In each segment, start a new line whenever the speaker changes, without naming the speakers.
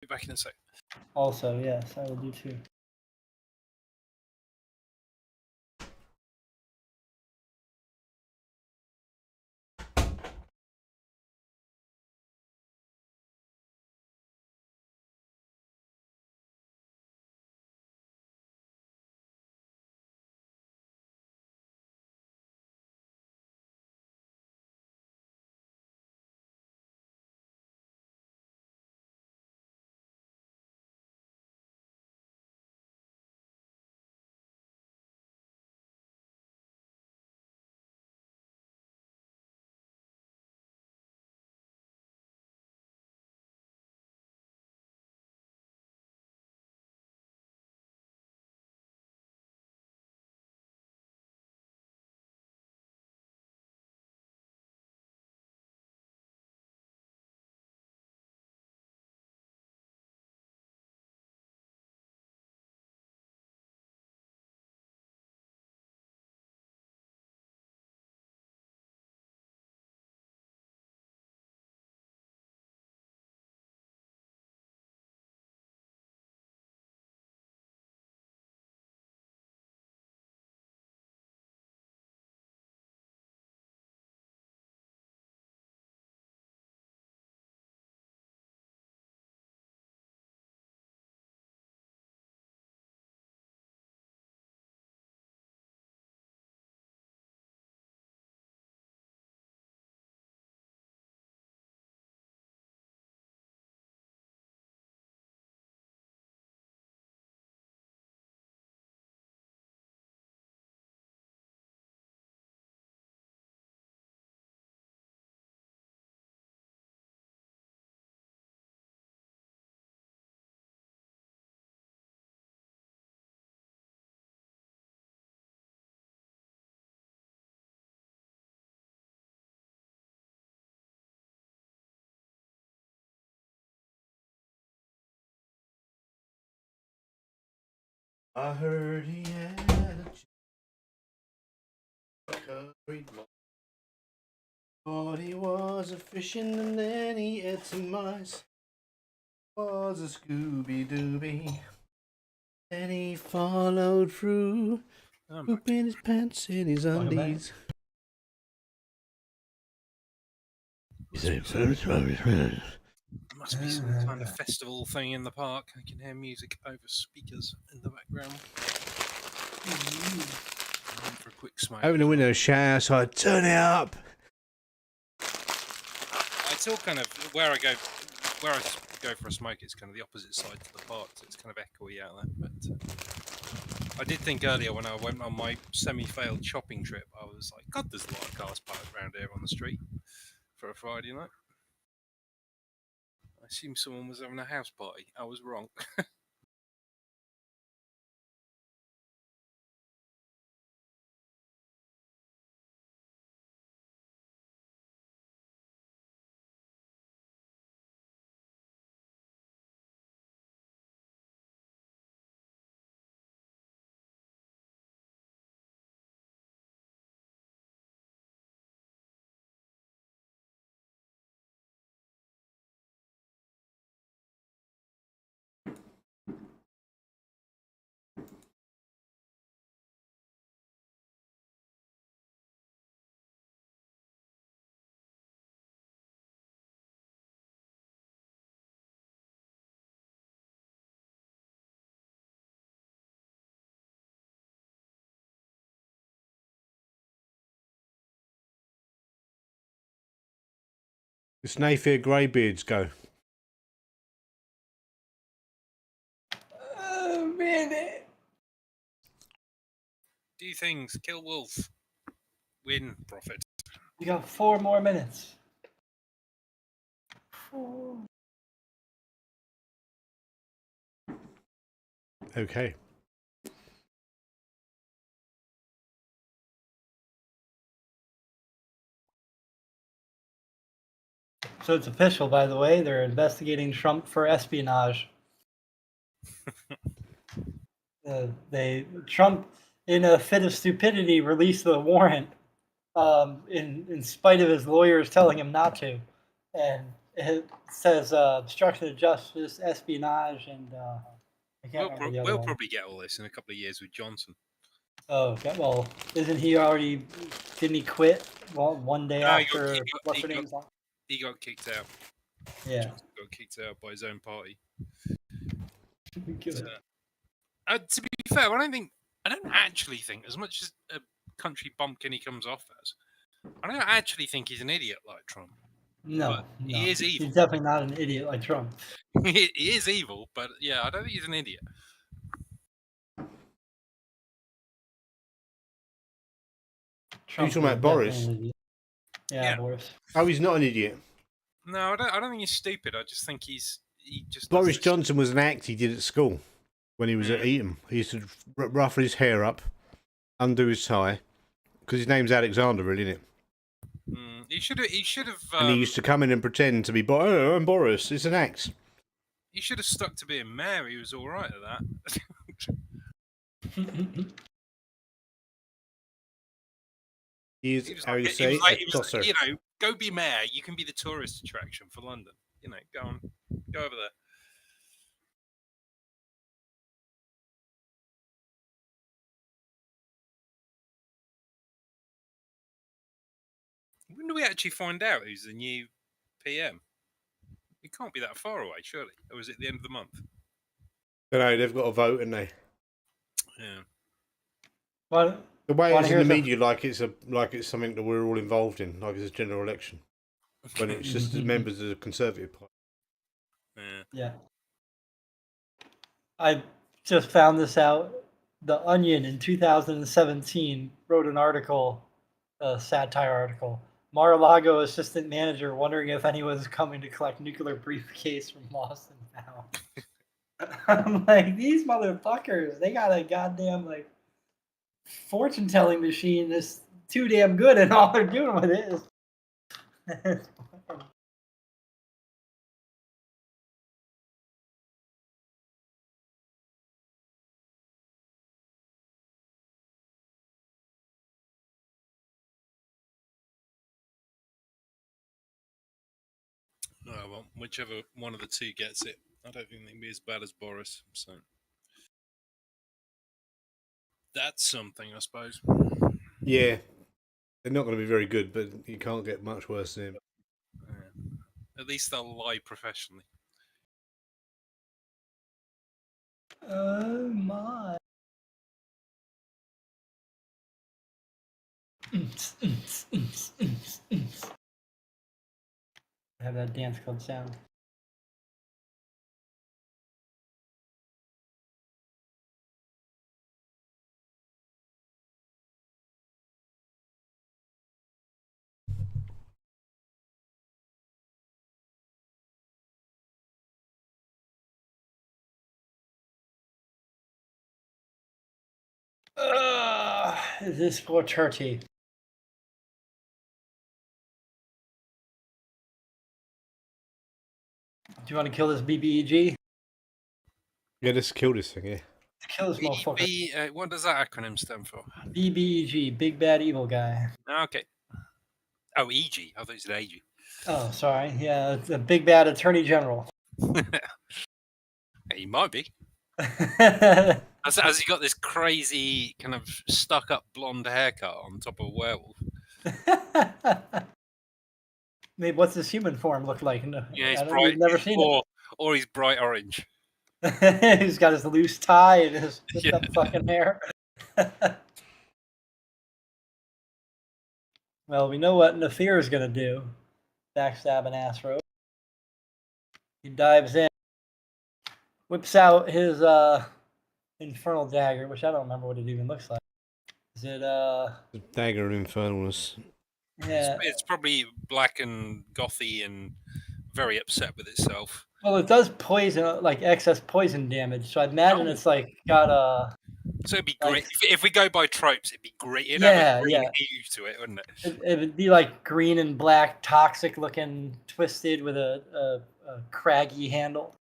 Be back in a sec.
Also, yes, I will do too.
I heard he had a curry. Thought he was a fishing and then he ate some mice. Was a Scooby Dooby. Then he followed through, pooping his pants in his undies.
Must be some kind of festival thing in the park. I can hear music over speakers in the background. For a quick smoke.
Open the window, shout, so I turn it up.
It's all kind of where I go for a smoke. It's kind of the opposite side to the park, so it's kind of echoey out there. But I did think earlier when I went on my semi-failed shopping trip, I was like, God, there's a lot of cars parked around here on the street for a Friday night. I assumed someone was having a house party. I was wrong.
The Snayfield Greybeards go.
Oh, man.
Do things, kill wolf, win profit.
You got 4 more minutes. 4.
Okay.
So it's official, by the way. They're investigating Trump for espionage. Trump, in a fit of stupidity, released the warrant in spite of his lawyers telling him not to. And it says obstruction of justice, espionage, and I can't remember the other
We'll
one.
probably get all this in a couple of years with Johnson.
Oh, okay. Well, isn't he already? Didn't he quit? Well, one day
No,
after what's her name's on?
He got kicked out.
Yeah.
Johnson got kicked out by his own party.
Good.
To be fair, I don't actually think, as much as a country bumpkin he comes off as, I don't actually think he's an idiot like Trump.
No,
But he is evil.
He's definitely not an idiot like Trump.
He is evil, but yeah, I don't think he's an idiot.
Trump
talking
is
about Boris?
definitely an idiot. Yeah, Boris.
Oh, he's not an idiot.
No, I don't think he's stupid. I just think he just
Boris
does
Johnson was an act he did at school when he was at Eton. He used to ruffle his hair up, undo his tie, because his name's Alexander, really, isn't it?
He should have.
And he used to come in and pretend to be, oh, I'm Boris. It's an act.
He should have stuck to being mayor. He was all right at that.
He is, how you say,
he was like, you know, go be mayor. You can be the tourist attraction for London. You know, go over there. When do we actually find out who's the new PM? It can't be that far away, surely. Or is it the end of the month?
I know, they've got a vote, haven't they?
Yeah.
Well,
the way it's in the media, like it's something that we're all involved in, like it's a general election, when it's just the members of the Conservative Party.
Yeah. I just found this out. The Onion in 2017 wrote an article, a satire article. Mar-a-Lago assistant manager wondering if anyone's coming to collect nuclear briefcase from Lost and Found. I'm like, these motherfuckers, they got a goddamn fortune telling machine that's too damn good, and all they're doing with it is
Oh, well, whichever one of the two gets it, I don't think they'll be as bad as Boris. So that's something, I suppose.
Yeah, they're not going to be very good, but you can't get much worse than him.
At least they'll lie professionally.
oh my. I have that dance called sound. Is this for Turkey? Do you want to kill this BBEG?
Yeah, let's kill this thing, yeah.
Let's kill this motherfucker.
What does that acronym stand for?
BBEG, Big Bad Evil Guy.
Okay. Oh, EG. I thought you said AG.
Oh, sorry. Yeah, it's a Big Bad Attorney General.
He might be. Has he got this crazy kind of stuck-up blonde haircut on top of a werewolf?
Maybe what's his human form look like? No,
Yeah, he's
bright. Never seen it.
Or he's bright orange.
He's got his loose tie and his up fucking hair. Well, we know what Nafir is gonna do. Backstab an ass rope. He dives in, whips out his infernal dagger, which I don't remember what it even looks like. Is it
Dagger of Infernalness?
Yeah.
It's probably black and gothy and very upset with itself.
Well, it does poison, like excess poison damage. So I imagine it's like got a.
So it'd be great if we go by tropes. It'd be great. It'd
Yeah,
have a green hue to it, wouldn't it?
It would be like green and black, toxic looking, twisted with a craggy handle.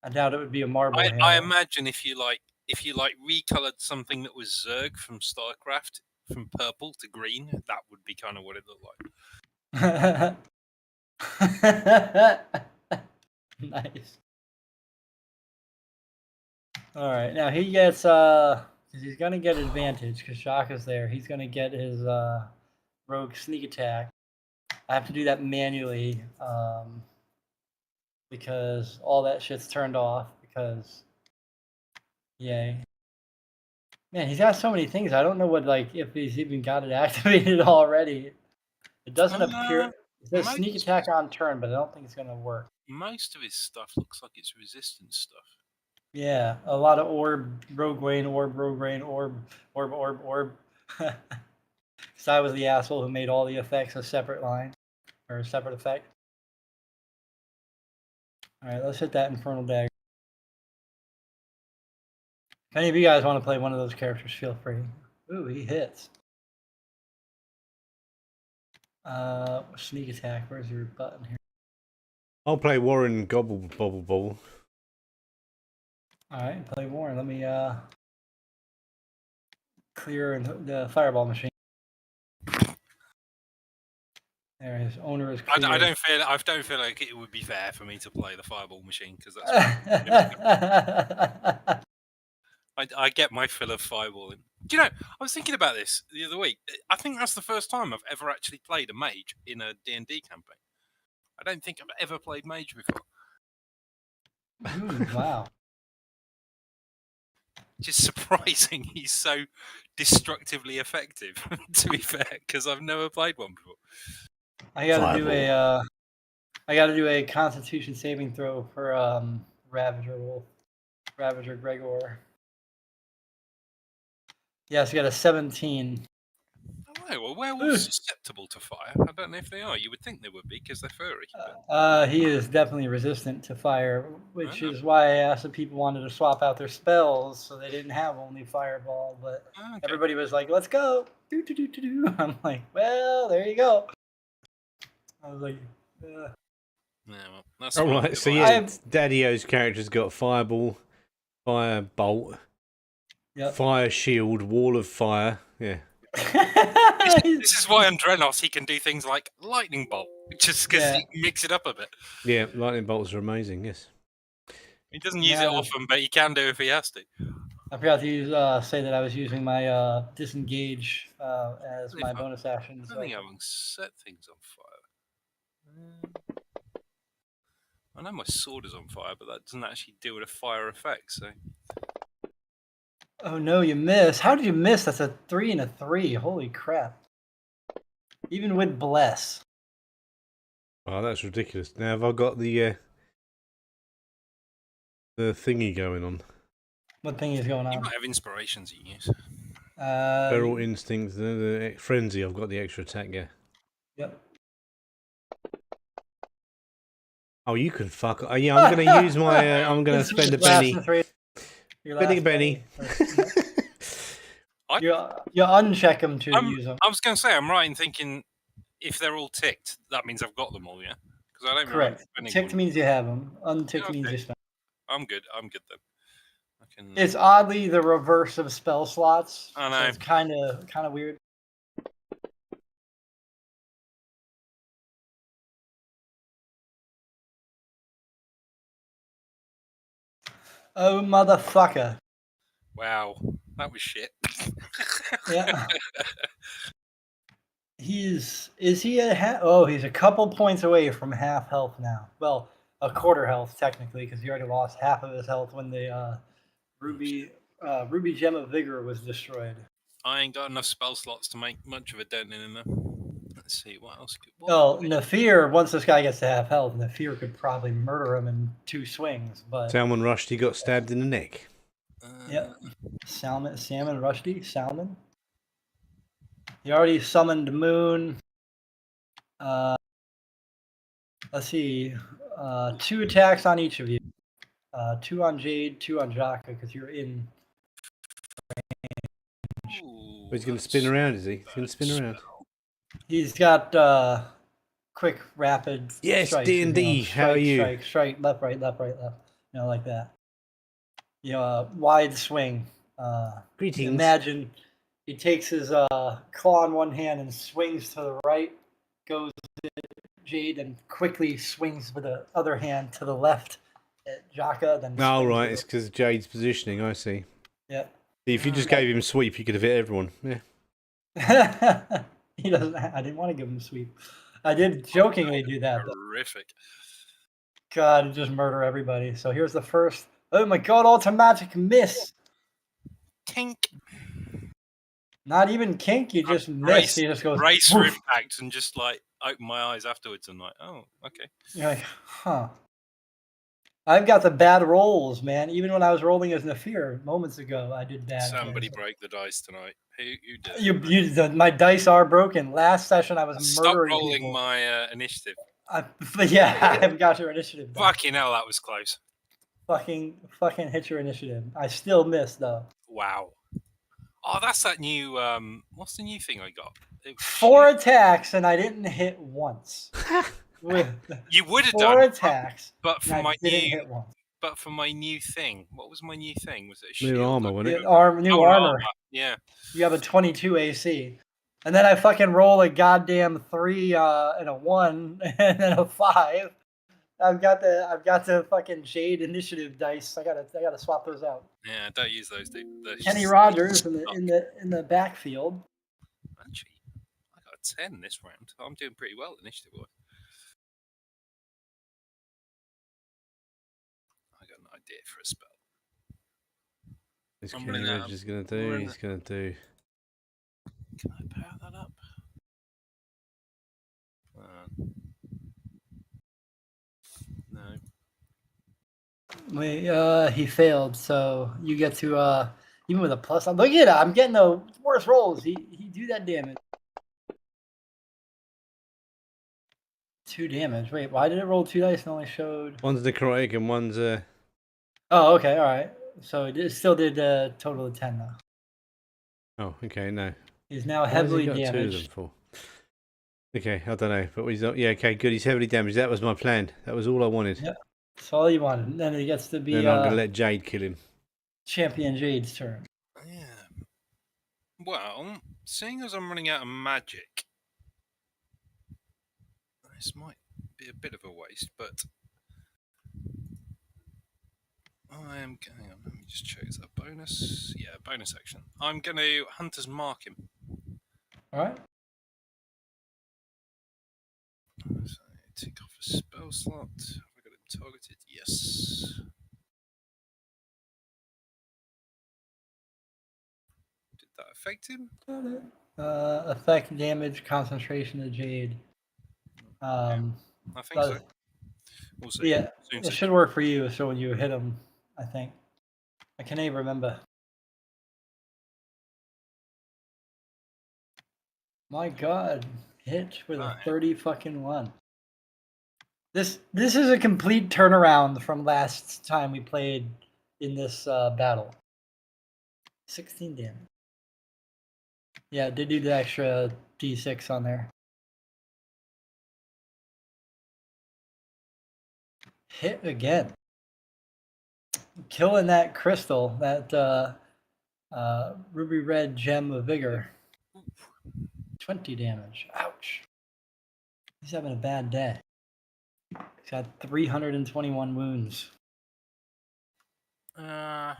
I doubt it would be a marble handle.
I imagine if you recolored something that was Zerg from StarCraft from purple to green, that would be kind of what it looked like.
Nice. All right, now he gets 'cause he's gonna get advantage because Shaka's there. He's gonna get his rogue sneak attack. I have to do that manually because all that shit's turned off. Because yay, man, he's got so many things. I don't know what if he's even got it activated already. It doesn't appear. It says sneak attack on turn, but I don't think it's gonna work.
Most of his stuff looks like it's resistance stuff.
Yeah, a lot of orb, rogue rain, orb, rogue rain, orb. Because I was the asshole who made all the effects a separate line or a separate effect. All right, let's hit that Infernal Dagger. If any of you guys want to play one of those characters, feel free. Ooh, he hits. Sneak attack. Where's your button here?
I'll play Warren Gobble Bobble Bobble.
All right, play Warren. Let me clear the fireball machine. There, his owner is clear.
I don't feel like it would be fair for me to play the fireball machine because that's. I get my fill of fireballing. Do you know? I was thinking about this the other week. I think that's the first time I've ever actually played a mage in a D&D campaign. I don't think I've ever played mage before.
Wow.
Just surprising he's so destructively effective, to be fair, because I've never played one before.
I gotta do a Constitution saving throw for Ravager Wolf, Ravager Gregor. Yes, you got a 17.
Oh, well, werewolves susceptible to fire. I don't know if they are. You would think they would be because they're furry.
He is definitely resistant to fire, which is why I asked if people wanted to swap out their spells so they didn't have only Fireball. But everybody was like, "Let's go!" I'm like, "Well, there you go." I was like,
Yeah, well, that's
all right. So yeah, Daddy-O's character's got Fireball, Firebolt, Fire Shield, Wall of Fire. Yeah.
This is why on Drenos he can do things like Lightning Bolt, just because he can mix it up a bit.
Yeah, Lightning Bolts are amazing, yes.
He doesn't use it often, but he can do if he has to.
I forgot to use, say that I was using my Disengage as my bonus action.
I don't think I haven't set things on fire. I know my sword is on fire, but that doesn't actually deal with a fire effect, so...
Oh no, you missed. How did you miss? That's a 3 and a 3. Holy crap. Even with Bless.
Oh, that's ridiculous. Now, have I got the thingy going on?
What thing is going on?
You might have inspirations you use.
Feral Instinct, the Frenzy, I've got the extra attack, yeah.
Yep.
Oh, you can fuck... yeah, I'm going to use my... I'm going to spend a penny. Spending a penny.
You uncheck them to use them.
I was going to say, I'm right in thinking if they're all ticked, that means I've got them all, yeah? Because I don't
Correct. Ticked means you have them. Unticked means you spend.
I'm good then.
It's oddly the reverse of spell slots.
I know.
So it's kind of weird. Oh, motherfucker.
Wow, that was shit.
Yeah. Is he at half? Oh, he's a couple points away from half health now. Well, a quarter health technically, because he already lost half of his health when the Ruby Gem of Vigor was destroyed.
I ain't got enough spell slots to make much of a dent in there. Let's see, what else?
Well, Nafir, once this guy gets to half health, Nafir could probably murder him in 2 swings. But
Salmon Rushdie got stabbed in the neck.
Yep. Salmon Rushdie? Salmon? He already summoned Moon. Let's see. 2 attacks on each of you. 2 on Jade, 2 on Jaka, because you're in range.
Ooh, he's going to spin around, is he? He's going to spin around.
He's got quick, rapid
yes,
strikes.
D&D, how are you?
Strike, left, right, left. You know, like that. You know, wide swing.
Greetings.
Imagine he takes his claw in one hand and swings to the right, goes Jade and quickly swings with the other hand to the left at Jaka. Then
Oh,
swings
right.
with
It's because of Jade's positioning. I see.
Yeah.
If you just gave him sweep, he could have hit everyone. Yeah.
He doesn't. I didn't want to give him a sweep. I did jokingly do that. But
Horrific.
God, just murder everybody. So here's the first. Oh my God! Automatic miss.
Tink.
Not even kink. You just miss.
Brace,
He just goes.
brace for
Woof.
impact and just like open my eyes afterwards and like, oh, okay.
You're like, huh. I've got the bad rolls, man. Even when I was rolling as Nafir moments ago, I did bad.
Somebody
things.
break the dice tonight. Who did?
My dice are broken. Last session, I was
Stop
murdering
rolling
people.
my initiative.
Yeah, I've got your initiative. Done.
Fucking hell, that was close.
Fucking hit your initiative. I still missed though.
Wow. Oh, that's that new. What's the new thing I got?
4 attacks and I didn't hit once.
You would have
4
done
attacks,
but for
and
my
I didn't
new.
hit once.
But for my new thing, what was my new thing? Was it a
New
shield?
armor, wasn't it?
New armor.
Yeah.
You have a 22 AC, and then I fucking roll a goddamn 3 and a 1 and then a 5. I've got the fucking Jade initiative dice. I gotta swap those out.
Yeah, don't use those.
Kenny Rogers in the backfield.
Actually, I got a 10 this round. I'm doing pretty well initiative wise. I got an idea for a spell.
This
I'm
Kenny
running out.
Rogers is going to do. He's going to do.
Can I power that up? No.
He failed, so you get to even with a plus. Look at it, I'm getting the worst rolls. He do that damage. 2 damage. Wait, why did it roll 2 dice and only showed?
One's necrotic and one's
Oh, okay, all right. So it still did a total of 10 though.
Oh, okay, no.
He's now
Why has he
heavily
got 2 of them
damaged.
for? Okay, I don't know, but he's not. Yeah, okay, good. He's heavily damaged. That was my plan. That was all I wanted.
Yep. That's all you wanted. And then he gets to be
Then I'm going to let Jade kill him.
Champion Jade's turn.
Yeah. Well, seeing as I'm running out of magic, this might be a bit of a waste, but I am. Hang on, let me just choose a bonus. Yeah, bonus action. I'm going to Hunter's Mark him.
All right.
So tick off a spell slot. Have I got him targeted? Yes. Did that affect him?
Effect damage concentration to Jade.
I think so. We'll see.
Yeah,
Soon
it
see.
should work for you. So when you hit him, I think. I can't even remember. My God, hit with a 30 fucking 1. This is a complete turnaround from last time we played in this battle. 16 damage. Yeah, did do the extra D6 on there. Hit again. Killing that crystal, that ruby red gem of vigor. 20 damage. Ouch. He's having a bad day. He's got 321 wounds.
Can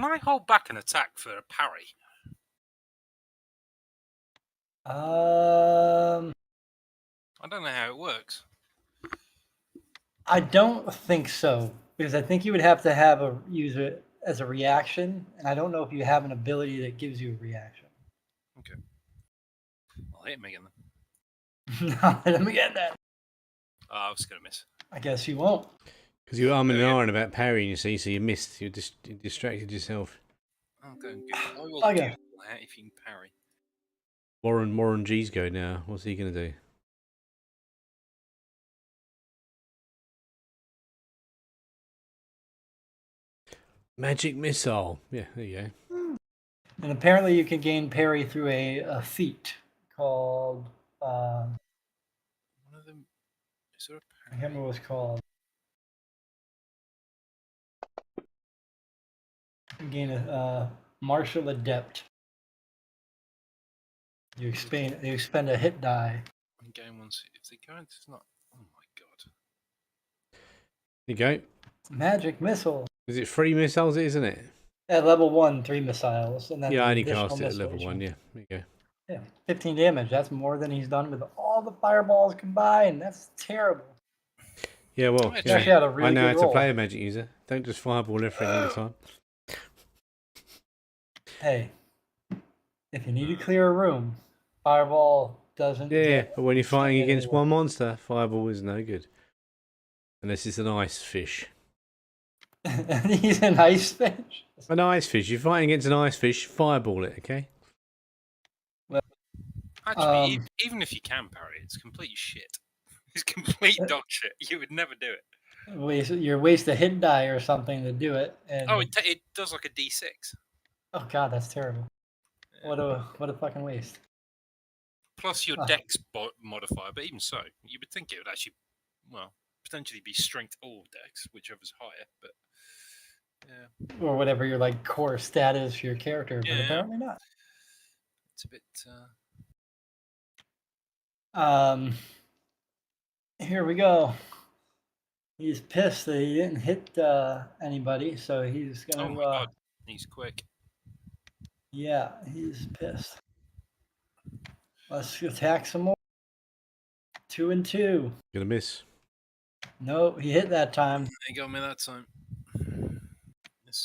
I hold back an attack for a parry? I don't know how it works.
I don't think so, because I think you would have to use it as a reaction, and I don't know if you have an ability that gives you a reaction.
Okay. I'll hit him again then.
No, let me get that.
I was going to miss.
I guess you won't.
Because you were arming and iron about parrying, you see, so you missed. You distracted yourself.
I'll go and Google. I will
Okay.
Google that if you can parry.
Warren G's go now. What's he going to do? Magic missile. Yeah, there you go.
And apparently you can gain parry through a feat called...
One of them... Is there a
I can't remember what it's called. You gain a martial adept. You expend a hit die.
Game one. If they go into not. Oh my god.
There you go.
Magic missile.
Is it 3 missiles, isn't it?
At level 1, 3 missiles, and then
Yeah, I
the
only
additional
cast it at
missile
level
each
1, yeah. There you go.
Yeah, 15 damage. That's more than he's done with all the fireballs combined. That's terrible.
Yeah, well,
You
You actually had a really
I know
good
how to
roll.
play a magic user. Don't just fireball everything all the time.
Hey, if you need to clear a room, fireball doesn't
Yeah,
get
but when you're fighting
get
against
anywhere.
one monster, fireball is no good. Unless it's an ice fish.
He's an ice fish.
An ice fish. You're fighting against an ice fish, fireball it, okay?
Actually, even if you can parry, it's complete shit. It's complete dog shit. You would never do it.
You waste a hit die or something to do it. And
Oh, it does like a D6.
oh god, that's terrible.
Yeah.
What a fucking waste.
Plus your dex modifier, but even so, you would think it would actually, well, potentially be strength or dex, whichever's higher. But yeah,
Or whatever your like core stat is for your character, but
Yeah.
apparently not.
it's a bit.
Here we go. He's pissed that he didn't hit anybody, so he's gonna.
Oh my god, he's quick.
Yeah, he's pissed. Let's attack some more. 2 and 2.
Gonna miss.
No, he hit that time.
He got me that time.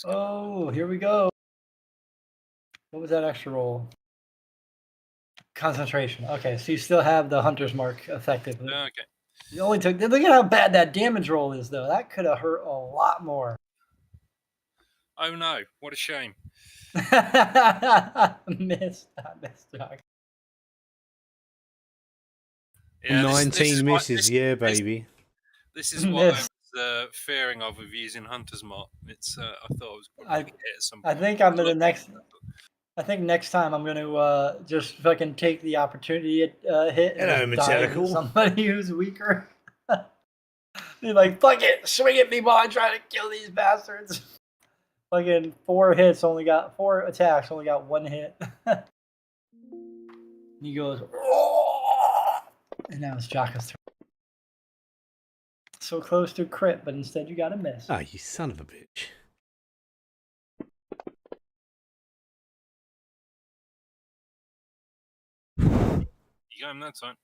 Oh, here we go. What was that extra roll? Concentration. Okay, so you still have the hunter's mark effectively.
Okay.
You only took. Look at how bad that damage roll is, though. That could have hurt a lot more.
Oh no! What a shame.
Missed, Doc.
Yeah,
19 misses, yeah, baby.
This is what I was fearing of using Hunter's Mark. It's I thought I was probably going to hit at some point.
I think I'm gonna next. I think next time I'm gonna just fucking take the opportunity to hit and just dive with somebody who's weaker. Be like, fuck it, swing at me while I try to kill these bastards. Fucking 4 attacks, only got 1 hit. He goes, oh! And now it's Jaka's turn. So close to crit, but instead you got a miss.
Oh, you son of a bitch.
You got him that time.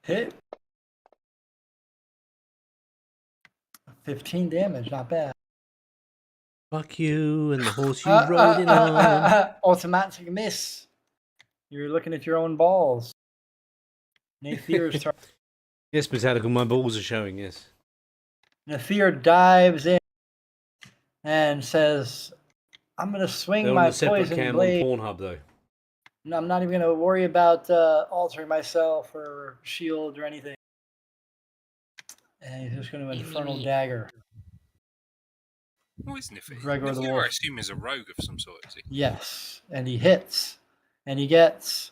Hit. 15 damage, not bad.
Fuck you and the horse you rode in on.
Automatic miss. You're looking at your own balls. Nathir's turn.
Yes, Metallica, my balls are showing, yes.
Nathir dives in and says, I'm going to swing
They're
my
on a separate
poison
cam
blade.
on Pornhub, though.
No, I'm not even going to worry about altering myself or shield or anything. And he's just going to Infernal Dagger.
Who is Nifty?
Gregor the
Nifty,
Wolf.
I assume is a rogue of some sort, is he?
Yes, and he hits. And he gets...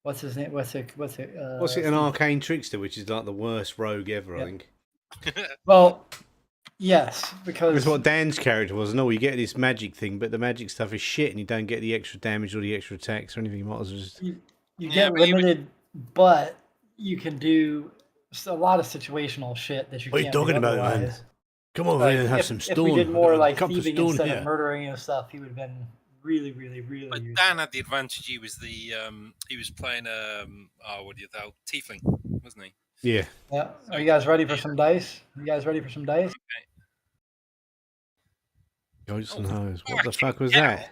what's his name? What's it?
An arcane trickster, which is like the worst rogue ever, I think.
Well, yes, because
that's what Dan's character was. No, you get this magic thing, but the magic stuff is shit, and you don't get the extra damage or the extra attacks or anything. You might as well just
you get limited, but you can do a lot of situational shit that you
what
can't
are you talking
do
about,
otherwise.
man? Come on, man, and have some stone.
If we did more like
Cup of
thieving
stone
instead
here.
of murdering and stuff, he would have been really, really, really.
But
useful.
Dan had the advantage. He was he was playing what do you call tiefling, wasn't he?
Yeah.
Yeah. Are you guys ready for some dice? You guys ready for some dice?
Goats and hoes. What the fuck was that?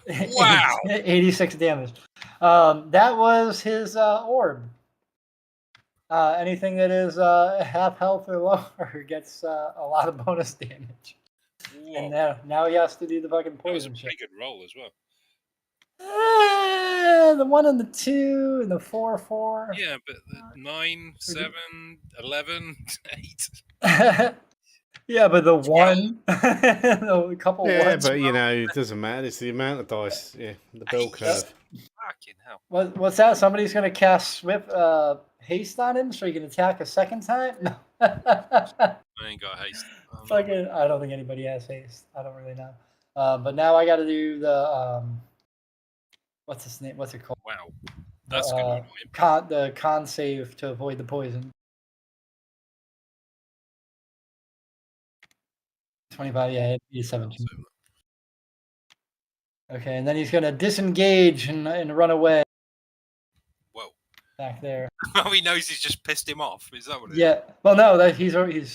Wow.
86 damage. That was his orb. Anything that is half health or lower gets a lot of bonus damage.
Whoa.
And now he has to do the fucking
That was a
poison shit.
pretty good roll as well.
The 1 and the 2 and the 4.
Yeah, but the 9, 7, 11, 8.
Yeah, but the 1, a couple
Yeah,
ones.
but you know, it doesn't matter. It's the amount of dice. Yeah, the bell curve.
Fucking hell.
What's that? Somebody's gonna cast Swift haste on him so he can attack a second time? No.
I ain't got haste.
Fucking, I don't think anybody has haste. I don't really know. But now I got to do the what's his name? What's it called?
Wow, that's going to annoy him.
The con save to avoid the poison. 25, yeah, he's 17. Okay, and then he's gonna disengage and run away
Whoa.
back there.
Oh, he knows he's just pissed him off. Is that what it is?
Yeah. Well, no, that he's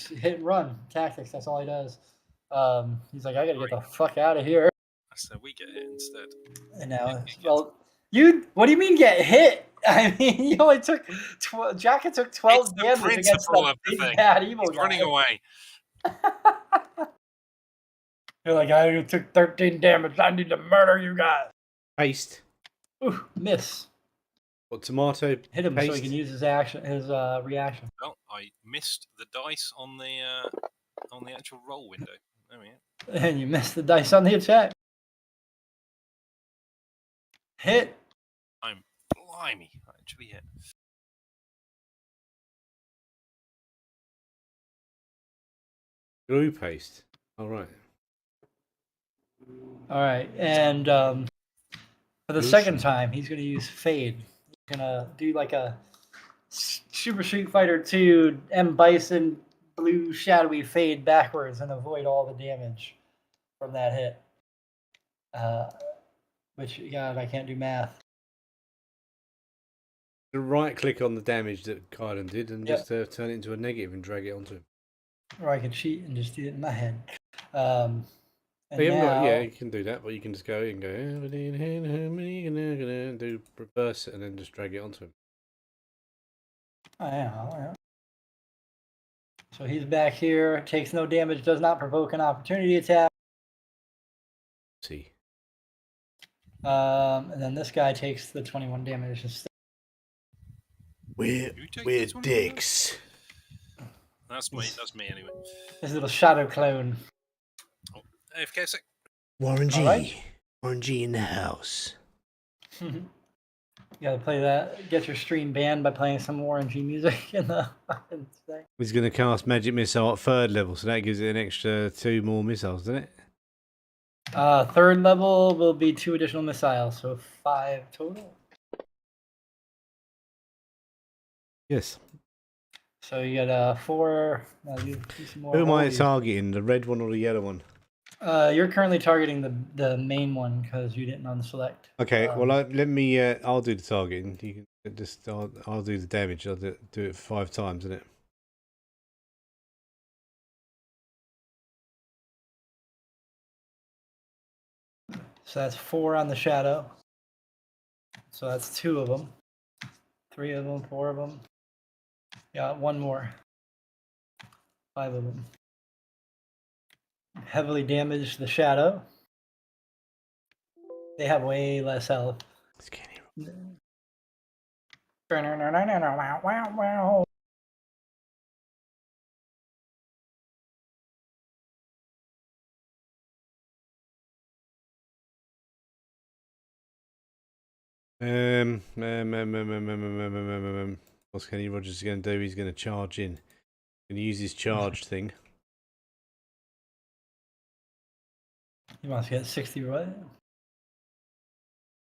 hit and run tactics. That's all he does. He's like, I gotta get the fuck out of here.
So we get hit instead.
And now,
He gets-
well, what do you mean get hit? I mean, you only took Jacket took 12
It's the
damage against
principle
the
of the
big
thing.
bad evil
He's
guy.
running away.
You're like, I took 13 damage. I need to murder you guys.
Paste.
Ooh, miss.
What, tomato?
Hit him
paste?
so he can use his reaction.
Well, I missed the dice on the actual roll window. There we go.
And you missed the dice on the attack. Hit.
I'm blimey. I actually hit.
Glue paste. All right.
All right, and for the
Blue
second
Street.
time, he's gonna use Fade. He's gonna do like a Super Street Fighter 2 M Bison blue shadowy fade backwards and avoid all the damage from that hit. Which, God, I can't do math.
Right click on the damage that Kylan did and
Yep.
just turn it into a negative and drag it onto him.
Or I could cheat and just do it in my head. And
You haven't got,
now,
yeah, you can do that, but you can just go and go do reverse it and then just drag it onto him.
oh, yeah. So he's back here, takes no damage, does not provoke an opportunity attack.
See.
And then this guy takes the 21 damage instead.
We're
You take this one?
dicks.
That's me. That's me anyway.
His little shadow clone.
AFK sec.
Warren G.
All right.
Warren G in the house.
You gotta play that. Get your stream banned by playing some Warren G music in the fucking thing.
He's going to cast Magic Missile at 3rd level, so that gives it an extra 2 more missiles, doesn't it?
3rd level will be 2 additional missiles, so 5 total.
Yes.
So you get 4. You do some more
Who am I
holy.
targeting? The red one or the yellow one?
You're currently targeting the main one because you didn't unselect.
Okay, well, let me. I'll do the targeting. You can just. I'll do the damage. I'll do it 5 times, isn't it?
So that's 4 on the shadow. So that's 2 of them. 3 of them, 4 of them. Yeah, 1 more. 5 of them. Heavily damaged the shadow. They have way less health.
Skinny. What's Kenny Rogers going to do? He's going to charge in. Going to use his charge thing.
He wants to get 60, right?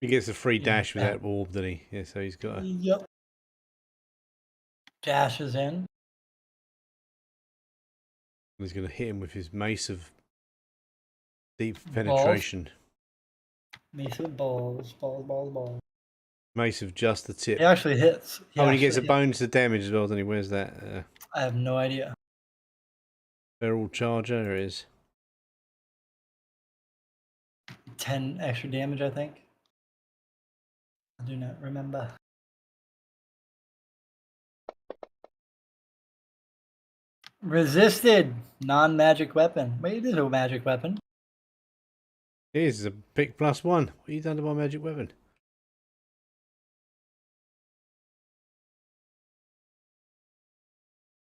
He gets a free
Yeah,
dash with
yeah.
that orb, doesn't he? Yeah, so he's got a...
Yep. Dashes in.
He's going to hit him with his mace of deep penetration.
Mace with balls.
Mace of just the tip.
He actually hits.
and he gets a
actually
bonus to damage as well, doesn't he? Where's that?
I have no idea.
Feral Charger, there it is.
10 extra damage, I think. I do not remember. Resisted. Non-magic weapon. Wait, it is a magic weapon.
Here's a pick +1. What have you done to my magic weapon?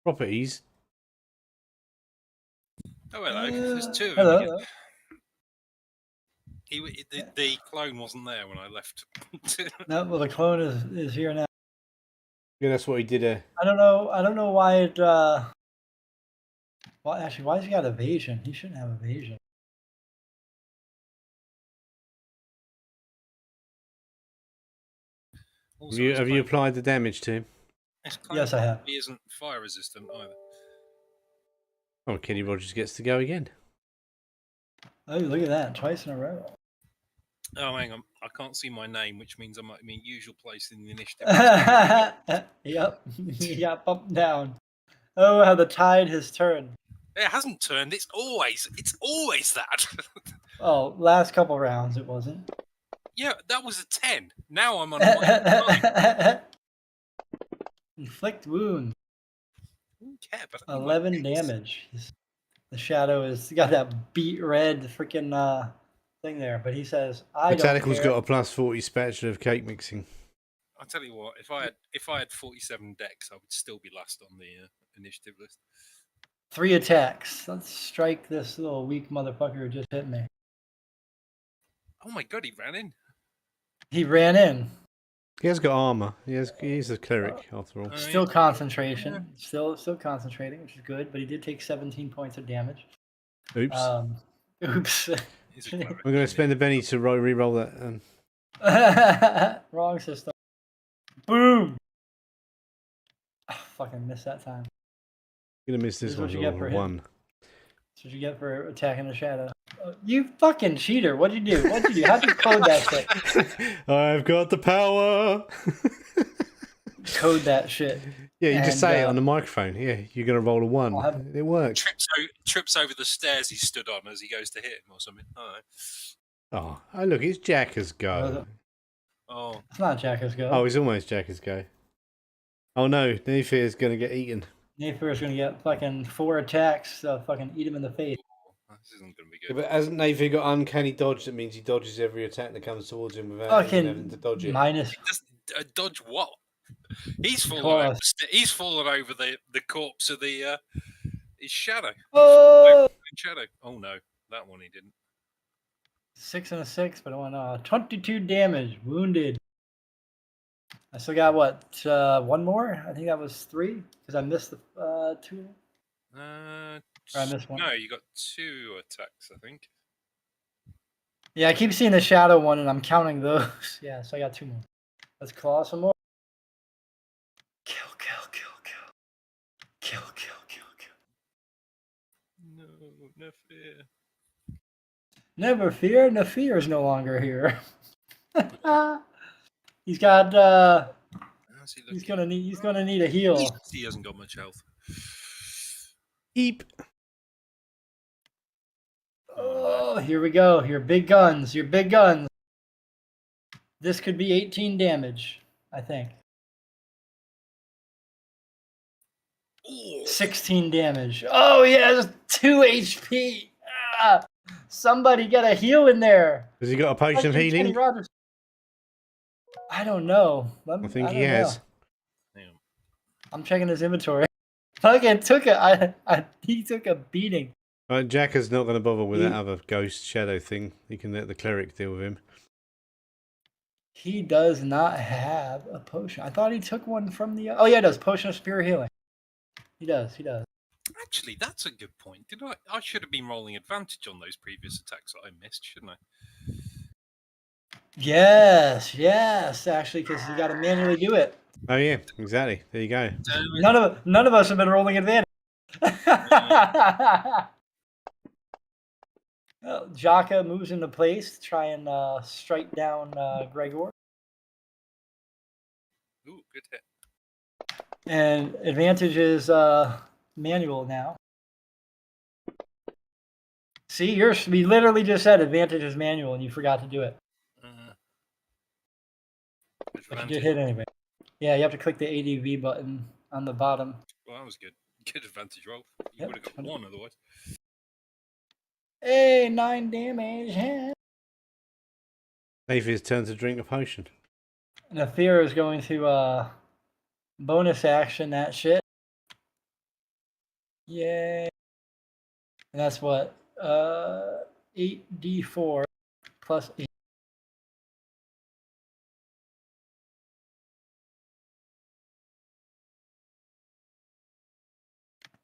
Properties.
Oh, hello. There's 2 of them
Hello.
again. The clone wasn't there when I left.
No, well, the clone is here now.
Yeah, that's what he did.
I don't know why it. Well, actually, why has he got evasion? He shouldn't have evasion.
Also,
Have you applied the damage to him?
Yes, I have.
He isn't fire resistant either.
Oh, Kenny Rogers gets to go again.
Oh, look at that. Twice in a row.
Oh, hang on. I can't see my name, which means I might be in usual place in the initiative.
Yep. He got bumped down. Oh, how the tide has turned.
It hasn't turned. It's always that.
Oh, last couple rounds it wasn't.
Yeah, that was a 10. Now I'm on a -9.
Inflict wound.
Yeah, but I need my
11
picks.
damage. The shadow is got that beet red freaking thing there, but he says, "I don't
Botanical's
care."
got a +40 spatula of cake mixing.
I'll tell you what. If I had 47 decks, I would still be last on the initiative list.
3 attacks. Let's strike this little weak motherfucker who just hit me.
Oh my god, he ran in.
He ran in.
He has got armor. He's a cleric after all.
Still
yeah.
concentration. Still concentrating, which is good. But he did take 17 points of damage.
Oops.
Oops.
He's a cleric.
We're going to spend a penny to re-roll that.
Wrong system. Boom. Oh, fucking missed that time.
You're going to miss
This
this
is
one.
what you get for
one.
That's what you get for attacking the shadow. You fucking cheater. What'd you do? How'd you code that shit?
I've got the power.
Code that shit.
Yeah, you just
And,
say it on the microphone. Yeah, you're going to roll a 1. It works.
Trips over the stairs he stood on as he goes to hit him or something.
Oh, look, it's Jacker's go.
Oh,
It's not Jacker's go.
Oh, it's almost Jacker's go. Oh no, Nephir's going to get eaten.
Nephir's gonna get fucking 4 attacks. Fucking eat him in the face.
this isn't going to be
Yeah,
good.
but hasn't Nephir got uncanny dodge? That means he dodges every attack that comes towards him without even having to dodge it.
Minus.
Dodge what? He's fallen
Claws.
over. He's fallen over the corpse of his shadow.
Oh!
Shadow. Oh no, that one he didn't.
6 and a 6, but I want 22 damage. Wounded. I still got what? 1 more? I think that was 3 because I missed the 2. Or I missed 1.
No, you got 2 attacks, I think.
Yeah, I keep seeing the shadow one, and I'm counting those. Yeah, so I got 2 more. Let's claw some more. Kill.
No, no fear.
Never fear, Nafir is no longer here. He's got
How's he
he's
looking?
gonna need a heal.
He hasn't got much health.
Eep.
Oh, here we go. Your big guns. This could be 18 damage, I think.
Ooh.
16 damage. Oh, he has 2 HP. Ah, somebody get a heal in there.
Has he got a potion of
Fucking Kenny
healing?
Rogers. I don't know.
I think he
don't
has.
know. I'm checking his inventory. Fucking he took a beating.
Jacker's not going to bother with that other ghost shadow thing. He can let the cleric deal with him.
He does not have a potion. I thought he took one from the... Oh, yeah, he does. Potion of Spirit Healing. He does.
Actually, that's a good point. I should have been rolling advantage on those previous attacks that I missed, shouldn't I?
Yes, actually, because you got to manually do it.
Oh yeah, exactly. There you go.
None of us have been rolling advantage. Well, Jaka moves into place to try and strike down Gregor.
Ooh, good hit.
And advantage is manual now. See, we literally just said advantage is manual, and you forgot to do it. But you did hit anyway. Yeah, you have to click the ADV button on the bottom.
Well, that was good. Good advantage roll. You would have got 1 otherwise.
Hey, 9 damage.
Nephir's turn to drink a potion.
Nafir is going to bonus action that shit. Yay. And that's what? 8d4 plus 8.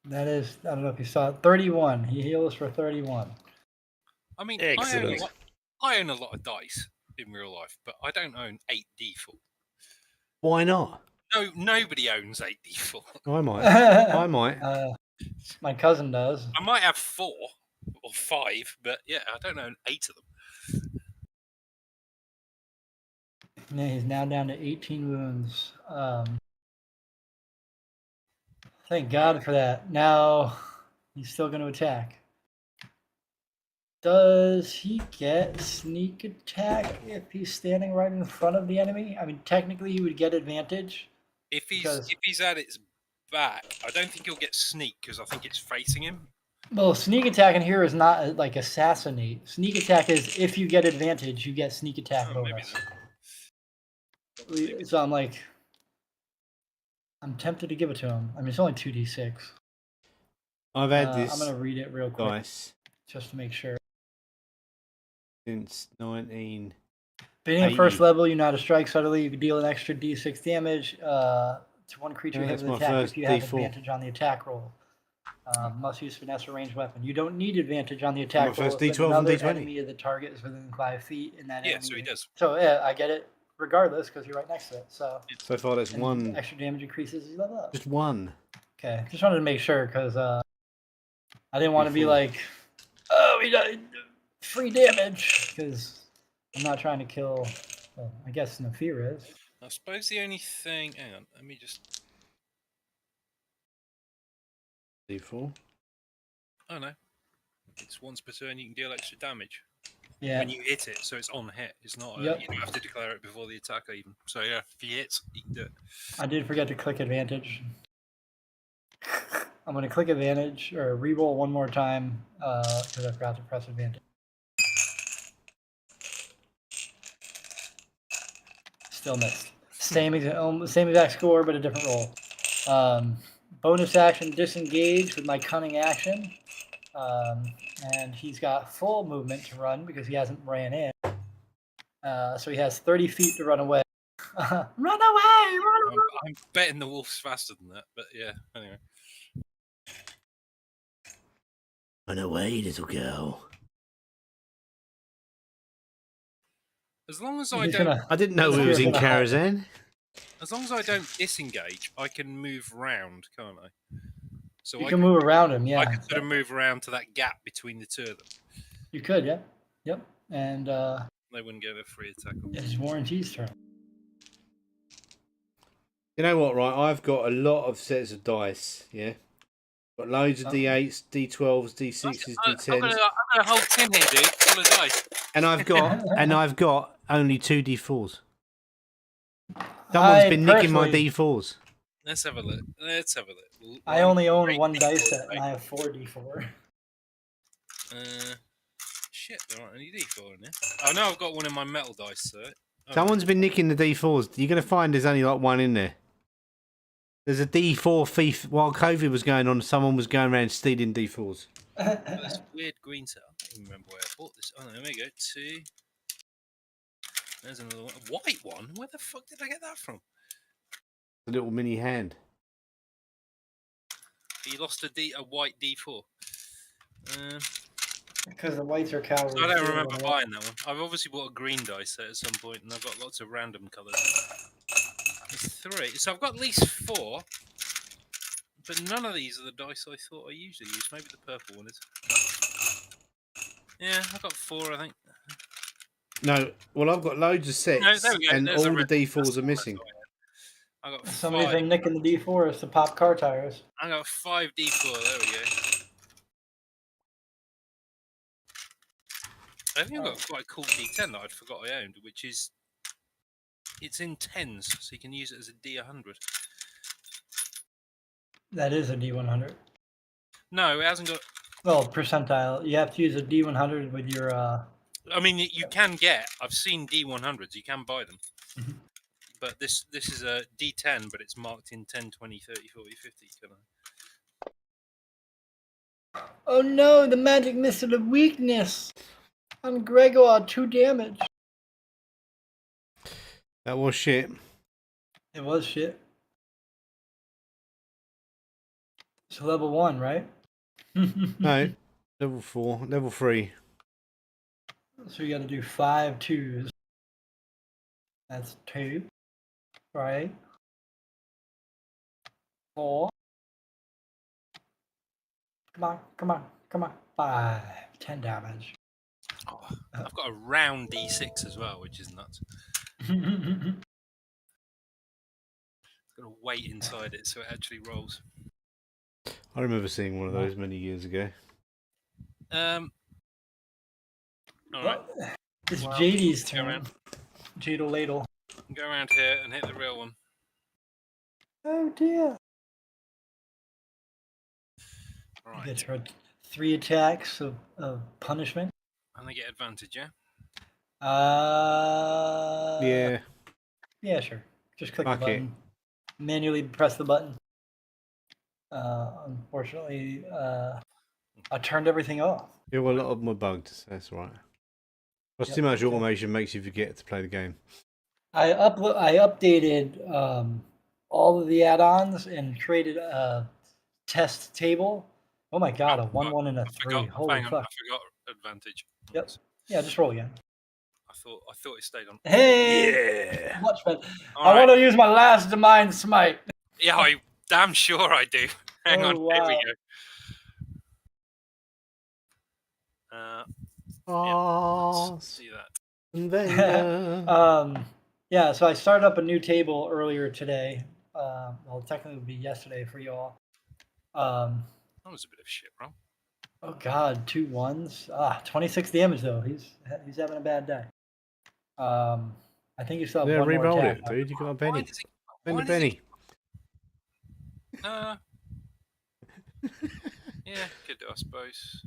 That is, I don't know if you saw it, 31. He heals for 31.
I mean,
Excellent.
I own a lot of dice in real life, but I don't own 8 d4.
Why not?
No, nobody owns 8d4.
I might. I might.
My cousin does.
I might have 4 or 5, but yeah, I don't own 8 of them.
Yeah, he's now down to 18 wounds. Thank God for that. Now he's still going to attack. Does he get sneak attack if he's standing right in front of the enemy? I mean, technically he would get advantage.
If
Because-
he's at its back, I don't think he'll get sneak because I think it's facing him.
Well, sneak attack in here is not like assassinate. Sneak attack is if you get advantage, you get sneak attack
Oh, maybe
bonus.
Maybe
So I'm tempted to give it to him. I mean, it's only 2d6.
I've had this
I'm going to read it real quick
dice
just to make sure.
since 19.
Being at
80.
first level, you know how to strike subtly. You can deal an extra d6 damage to one creature
Yeah,
hit
that's
with
my
attack
first
if you have
D4.
advantage on the attack roll. Must use finesse or ranged weapon. You don't need advantage on the
My
attack roll
first
if
D12 and
another
D20.
enemy of the target is within 5 feet, and that
Yeah,
enemy.
so he does.
So yeah, I get it regardless because you're right next to it. So
So far, there's
and
one.
extra damage increases as you level up.
Just one.
Okay, just wanted to make sure because I didn't want to be
D4.
like, oh, we got free damage because I'm not trying to kill. Well, I guess Nafir is.
I suppose the only thing. Hang on, let me just.
D4.
Oh no, it's once per turn you can deal extra damage
Yeah.
when you hit it, so it's on hit. It's not.
Yep.
You don't have to declare it before the attacker even. So yeah, if he hits, you can do it.
I did forget to click advantage. I'm going to click advantage or reroll one more time because I forgot to press advantage. Still missed. Same exact score, but a different roll. Bonus action, disengage with my cunning action. And he's got full movement to run because he hasn't ran in. So he has 30 feet to run away. Run away!
I'm betting the wolf's faster than that, but yeah. Anyway,
Run away, little girl.
as long as I
He's
don't,
gonna-
I didn't know
As
we
long
was
as
in
I-
Karazhan.
as long as I don't disengage, I can move round, can't I? So
You
I
can move around him,
I
yeah.
can sort of move around to that gap between the two of them.
You could, yeah. Yep. And
They wouldn't get a free attack.
it's Warranty's turn.
You know what, right? I've got a lot of sets of dice, yeah? Got loads of D8s, D12s, D6s,
I'm
D10s.
gonna hold 10 here, dude. Full of dice.
And I've got only 2 D4s. Someone's been nicking my
personally-
D4s.
Let's have a look. Let's have a look.
I only own
Great
one
D4,
dice set, and
mate.
I have 4 d4.
Shit, there aren't any D4 in there. Oh no, I've got one in my metal dice set. Oh,
Someone's been nicking the D4s. You're going to find there's only like one in there. There's a D4 thief. While COVID was going on, someone was going around stealing D4s.
this weird green set. I don't even remember where I bought this. Oh, no, there we go. 2. There's another one. A white one? Where the fuck did I get that from?
A little mini hand.
He lost a white D4.
Because the whites are cowards.
So I don't
too,
remember
when
buying that one. I've obviously bought a green dice set at some point, and I've got lots of random colours. There's 3. So I've got at least 4. But none of these are the dice I thought I usually use. Maybe the purple one is. Yeah, I've got 4, I think.
No, well, I've got loads of sets,
No, there we go.
and
There's a
all the
red-
D4s
that's
are
the
missing.
one I got
Somebody's
5.
been nicking the d4s to pop car tires.
I got 5 D4. There we go. I think I've got quite a cool D10 that I'd forgot I owned, which is it's in tens, so you can use it as a D100.
That is a d100.
No, it hasn't got.
Well, percentile. You have to use a d100 with your.
I mean, you can get. I've seen D100s. You can buy them.
Mhm.
But this is a D10, but it's marked in 10, 20, 30, 40, 50. Kind of.
Oh no, the magic missile of weakness! On Gregor, 2 damage.
That was shit.
It was shit. It's level 1, right?
No, level 4, level 3.
So you got to do 5 2s. That's 2. Right. 4. Come on, come on, come on. 5. 10 damage.
Oh, I've got a round D6 as well, which is nuts. Got to wait inside it so it actually rolls.
I remember seeing one of those many years ago.
All right.
It's
Well,
JD's
go
turn.
around.
Jadal Ladle.
Go around here and hit the real one.
Oh dear.
Right.
Gets her 3 attacks of punishment.
And they get advantage, yeah?
Yeah.
Yeah, sure. Just click
Fuck
the
it.
button. Manually press the button. Unfortunately, I turned everything off.
Yeah, well, a lot of them are bugged, so that's right. Plus,
Yep,
too much
okay.
automation makes you forget to play the game.
I updated all of the add-ons and created a test table. Oh my god, a 1, 1, and a 3. Holy
Hang on,
fuck.
I forgot advantage.
Yep. Yeah, just roll again.
I thought it stayed on.
Hey!
Yeah.
Much better.
All
I
right.
want to use my last Divine Smite.
Yeah, I damn sure I do. Hang on,
Oh,
here we
wow.
go. Let's see that.
Invader.
Yeah, so I started up a new table earlier today. Well, technically it would be yesterday for y'all.
That was a bit of shit, bro.
Oh god, 2 1s. 26 damage though. He's having a bad day. I think you still have
Yeah,
one more
re-roll
attack.
it, dude. You got a
Why
penny.
does it?
Spend
Why
a
does
penny.
Yeah, could do, I suppose.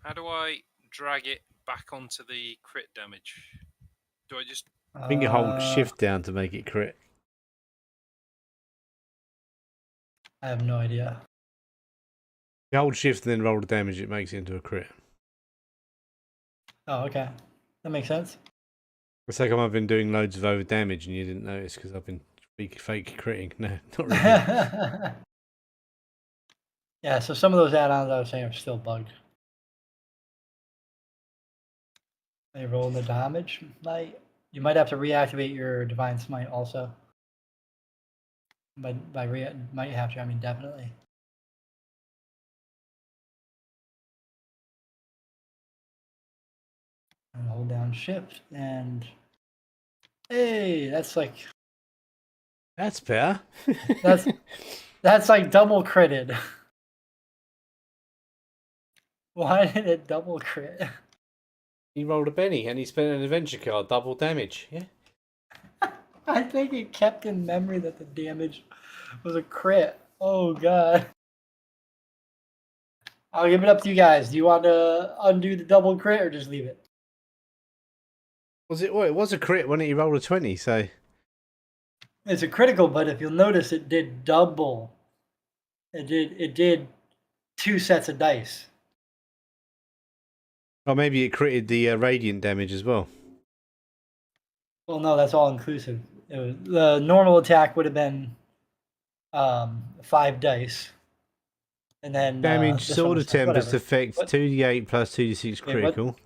How do I drag it back onto the crit damage? Do I just?
I think you hold shift down to make it crit.
I have no idea.
You hold shift and then roll the damage, it makes it into a crit.
Oh, okay. That makes sense.
It's like I've been doing loads of over damage and you didn't notice because I've been fake critting. No, not really.
Yeah, so some of those add-ons I was saying are still bugged. They roll the damage. You might have to reactivate your Divine Smite also. Might have to, I mean definitely. And hold down shift and hey, that's like
That's better.
that's like double critted. Why did it double crit?
He rolled a penny and he spent an adventure card, double damage. Yeah.
I think it kept in memory that the damage was a crit. Oh god. I'll give it up to you guys. Do you want to undo the double crit or just leave it?
Was it? Well, it was a crit when he rolled a 20. So
It's a critical, but if you'll notice, it did double. It did 2 sets of dice.
or maybe it critted the radiant damage as well.
Well, no, that's all inclusive. The normal attack would have been 5 dice, and then
Damage
this one
sword
was
of tempest
whatever.
effects
What?
2d8 plus 2d6
Yeah,
critical.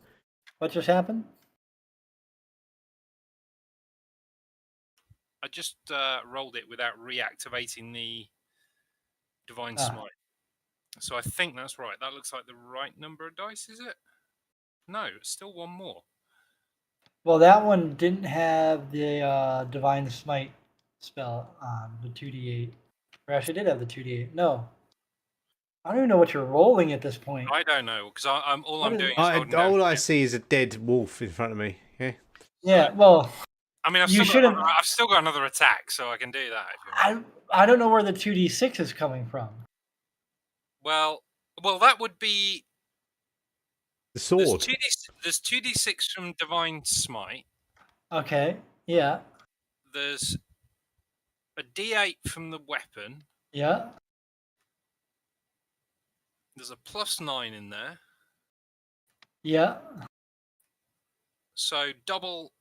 What just happened?
I just rolled it without reactivating the Divine Smite. So I think that's right. That looks like the right number of dice, is it? No, it's still one more.
Well, that one didn't have the Divine Smite spell on the 2d8. Or actually, did have the 2d8. No, I don't even know what you're rolling at this point.
I don't know because I'm all
What
I'm
is-
doing is holding down.
All I see is a dead wolf in front of me. Yeah.
Yeah, well,
I mean, I've
you
still,
should
got,
have.
I've still got another attack, so I can do that. If you want.
I don't know where the 2d6 is coming from.
Well, that would be
The sword.
There's 2d6 from Divine Smite.
Okay. Yeah.
There's a d8 from the weapon.
Yeah.
There's a +9 in there.
Yeah.
So double.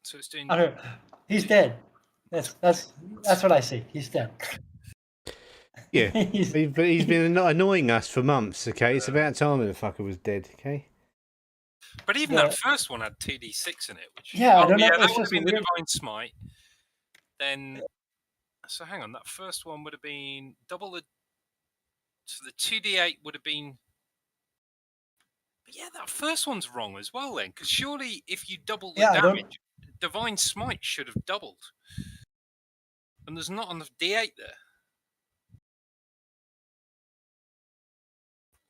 So it's doing.
I don't know. He's dead. That's what I see. He's dead.
Yeah.
He's
But he's been annoying us for months, okay? It's about time the fucker was dead, okay?
But even that first one had 2d6 in it, which
Yeah, I don't know.
that
It's
would have
just
been the
weird.
Divine Smite. Then, so hang on, that first one would have been double the. So the 2d8 would have been. But yeah, that first one's wrong as well then, because surely if you double the
Yeah, I don't.
damage, Divine Smite should have doubled. And there's not enough d8 there.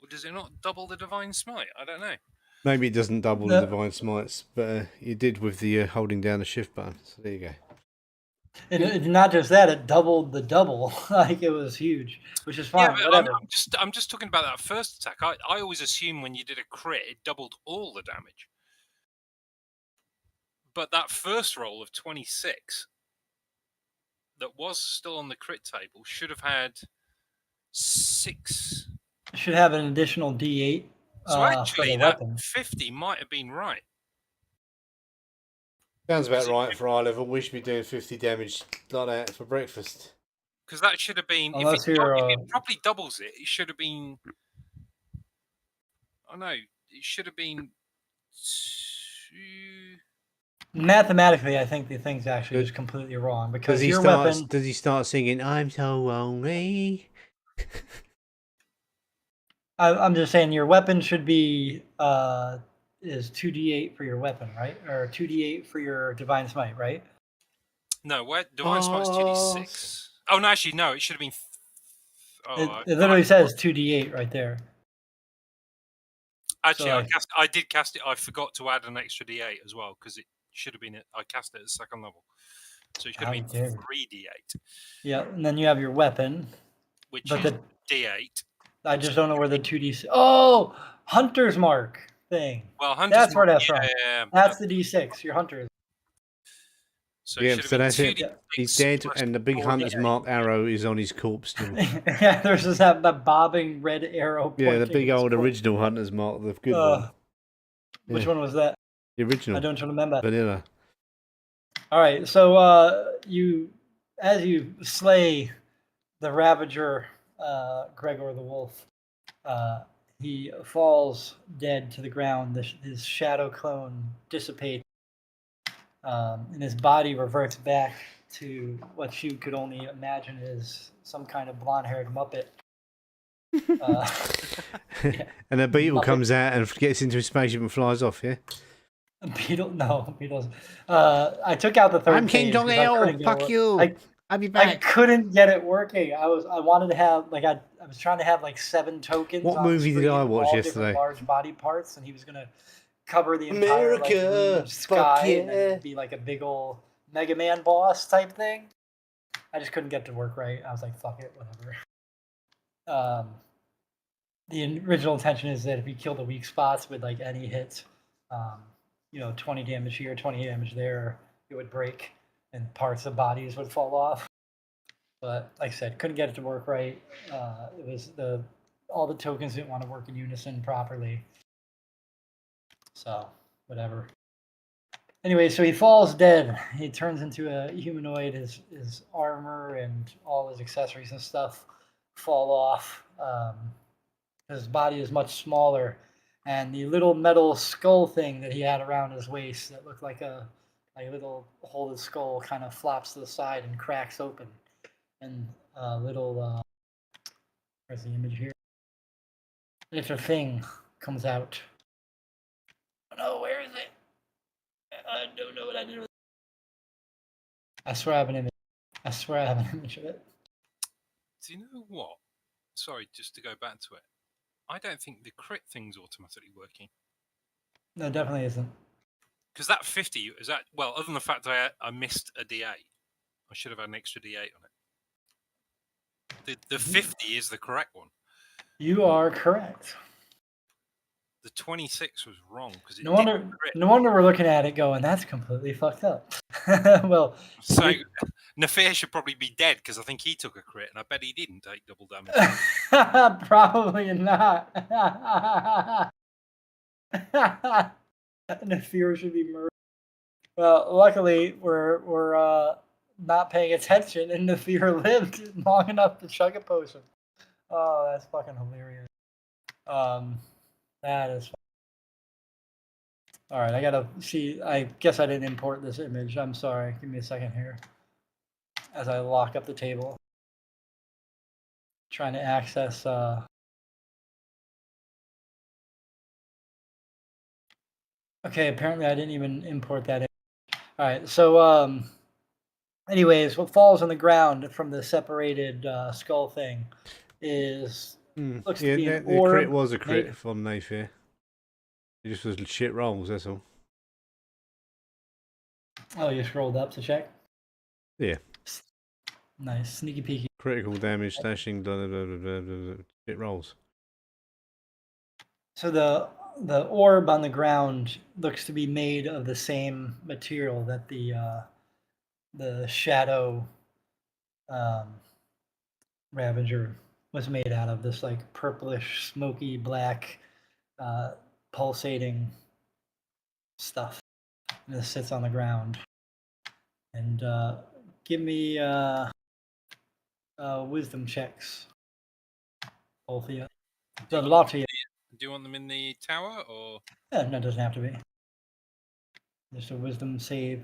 Or does it not double the Divine Smite? I don't know.
Maybe it doesn't double the Divine Smites, but you did with the holding down the shift button. So there you go.
And not just that, it doubled the double. Like it was huge, which is fine.
Yeah,
Whatever.
I'm just talking about that first attack. I always assume when you did a crit, it doubled all the damage. But that first roll of 26 that was still on the crit table should have had 6.
It should have an additional D8
So
for
actually,
the
that
weapon.
50 might have been right.
Sounds about right for eye level. We should be doing 50 damage like that for breakfast.
Because that should have been,
Unless
if
you're,
it properly doubles it, it should have been. Oh no, it should have been 2.
Mathematically, I think the thing's actually just completely wrong because your weapon.
Does he start singing "I'm so lonely"?
I'm just saying your weapon should be is 2d8 for your weapon, right? Or 2d8 for your Divine Smite, right?
No, where Divine Smite's 2d6. Oh no, actually no, it should have been.
It literally says 2d8 right there.
Actually,
So,
I did cast it. I forgot to add an extra d8 as well because it should have been. I cast it at second level, so it should have been 3d8.
Yeah, and then you have your weapon,
which is d8.
I just don't know where the 2d6. Oh, Hunter's Mark thing.
Well,
that's where that's from.
Yeah,
that's the d6. Your Hunter's.
So yeah, so that's it. He's dead, and the big Hunter's Mark arrow is on his corpse still.
Yeah, there's just that bobbing red arrow.
Yeah, the big old original Hunter's Mark, the good one.
Which one was that?
The original.
I don't remember.
Vanilla.
All right, so as you slay the Ravager, Gregor the Wolf, he falls dead to the ground. His shadow clone dissipates, and his body reverts back to what you could only imagine is some kind of blonde-haired Muppet.
Yeah. And a beetle comes out and gets into his spaceship and flies off, yeah?
Beetle? No, beetles. I took out the third
I'm King Dong Ale, fuck you. I'll be back.
I couldn't get it working. I wanted to have, like, I was trying to have, like, 7 tokens.
What movie did I watch yesterday?
Large body parts, and he was going to cover the entire like, sky and then be like a big old Mega Man boss type thing. I just couldn't get to work right. I was like, fuck it, whatever. The original intention is that if you kill the weak spots with like any hits, 20 damage here, 20 damage there, it would break and parts of bodies would fall off. But like I said, couldn't get it to work right. It was all the tokens didn't want to work in unison properly. So, whatever. Anyway, so he falls dead. He turns into a humanoid. His armor and all his accessories and stuff fall off. His body is much smaller. And the little metal skull thing that he had around his waist that looked like a little hole in his skull kind of flops to the side and cracks open. And a little, where's the image here? Little thing comes out. No, where is it? I don't know what I did with it. I swear I have an image. I swear I have an image of it.
Do you know what? Sorry, just to go back to it. I don't think the crit thing's automatically working.
No, definitely isn't.
Because that 50 is that, well, other than the fact that I missed a D8, I should have had an extra D8 on it. The 50 is the correct one.
You are correct.
The 26 was wrong because
no wonder we're looking at it going, that's completely fucked up. Well,
so Nafir should probably be dead because I think he took a crit and I bet he didn't take double damage.
Probably not. Nafir should be murdered. Well, luckily we're not paying attention and Nafir lived long enough to chug a potion. Oh, that's fucking hilarious. That is. All right, I gotta see. I guess I didn't import this image. I'm sorry. Give me a second here. As I lock up the table, trying to access. Okay, apparently I didn't even import that in. All right, so anyways, what falls on the ground from the separated skull thing is looks to be an
the crit
orb.
was a crit
made-
from Knife here. It just was shit rolls, that's all.
Oh, you scrolled up to check.
Yeah.
Nice, sneaky peeky.
Critical damage, slashing, blah, blah, blah, blah, blah, blah, blah. Shit rolls.
So the orb on the ground looks to be made of the same material that the shadow Ravager was made out of. This like purplish, smoky black, pulsating stuff. And this sits on the ground. And give me wisdom checks, both of you. So a lot of you.
Do you want them in the tower or?
Yeah, no, it doesn't have to be. Just a wisdom save.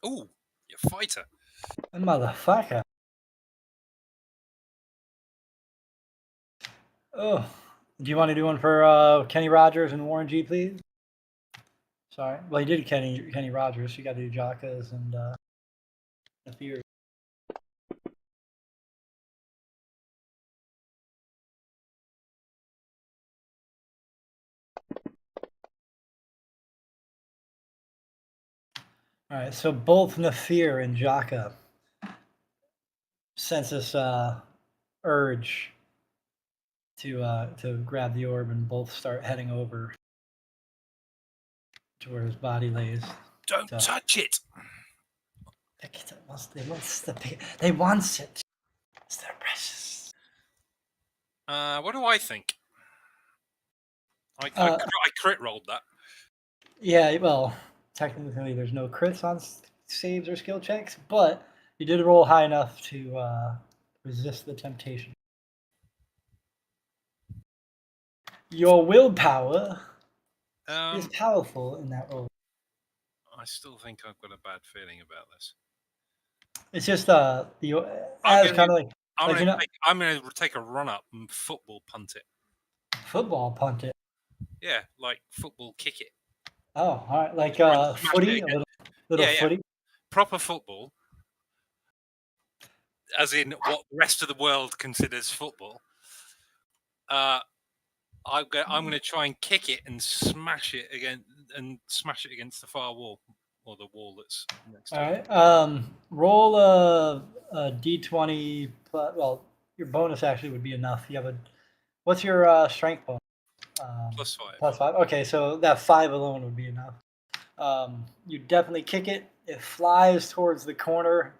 Ooh, you fighter.
Motherfucker. Oh, do you want to do one for Kenny Rogers and Warren G, please? Sorry. Well, you did Kenny Rogers. You got to do Jaka's and the Fury. All right, so both Nafir and Jaka sense this urge to grab the orb, and both start heading over to where his body lays.
Don't touch it.
They want it. It's their precious.
What do I think? I crit rolled that.
Yeah, well, technically there's no crits on saves or skill checks, but you did roll high enough to resist the temptation. Your willpower is powerful in that role.
I still think I've got a bad feeling about this.
It's just I'm gonna
take a run up and football punt it.
Football punt it.
Yeah, like football kick it.
Oh, all right, like
Smash
footy,
it
a
again.
little
Yeah,
footy.
Proper football, as in what the rest of the world considers football. I'm going to try and kick it and smash it against the far wall or the wall that's next to it.
All right. Roll a d20. Well, your bonus actually would be enough. You have what's your strength bonus?
+5.
+5. Okay, so that 5 alone would be enough. You definitely kick it. It flies towards the corner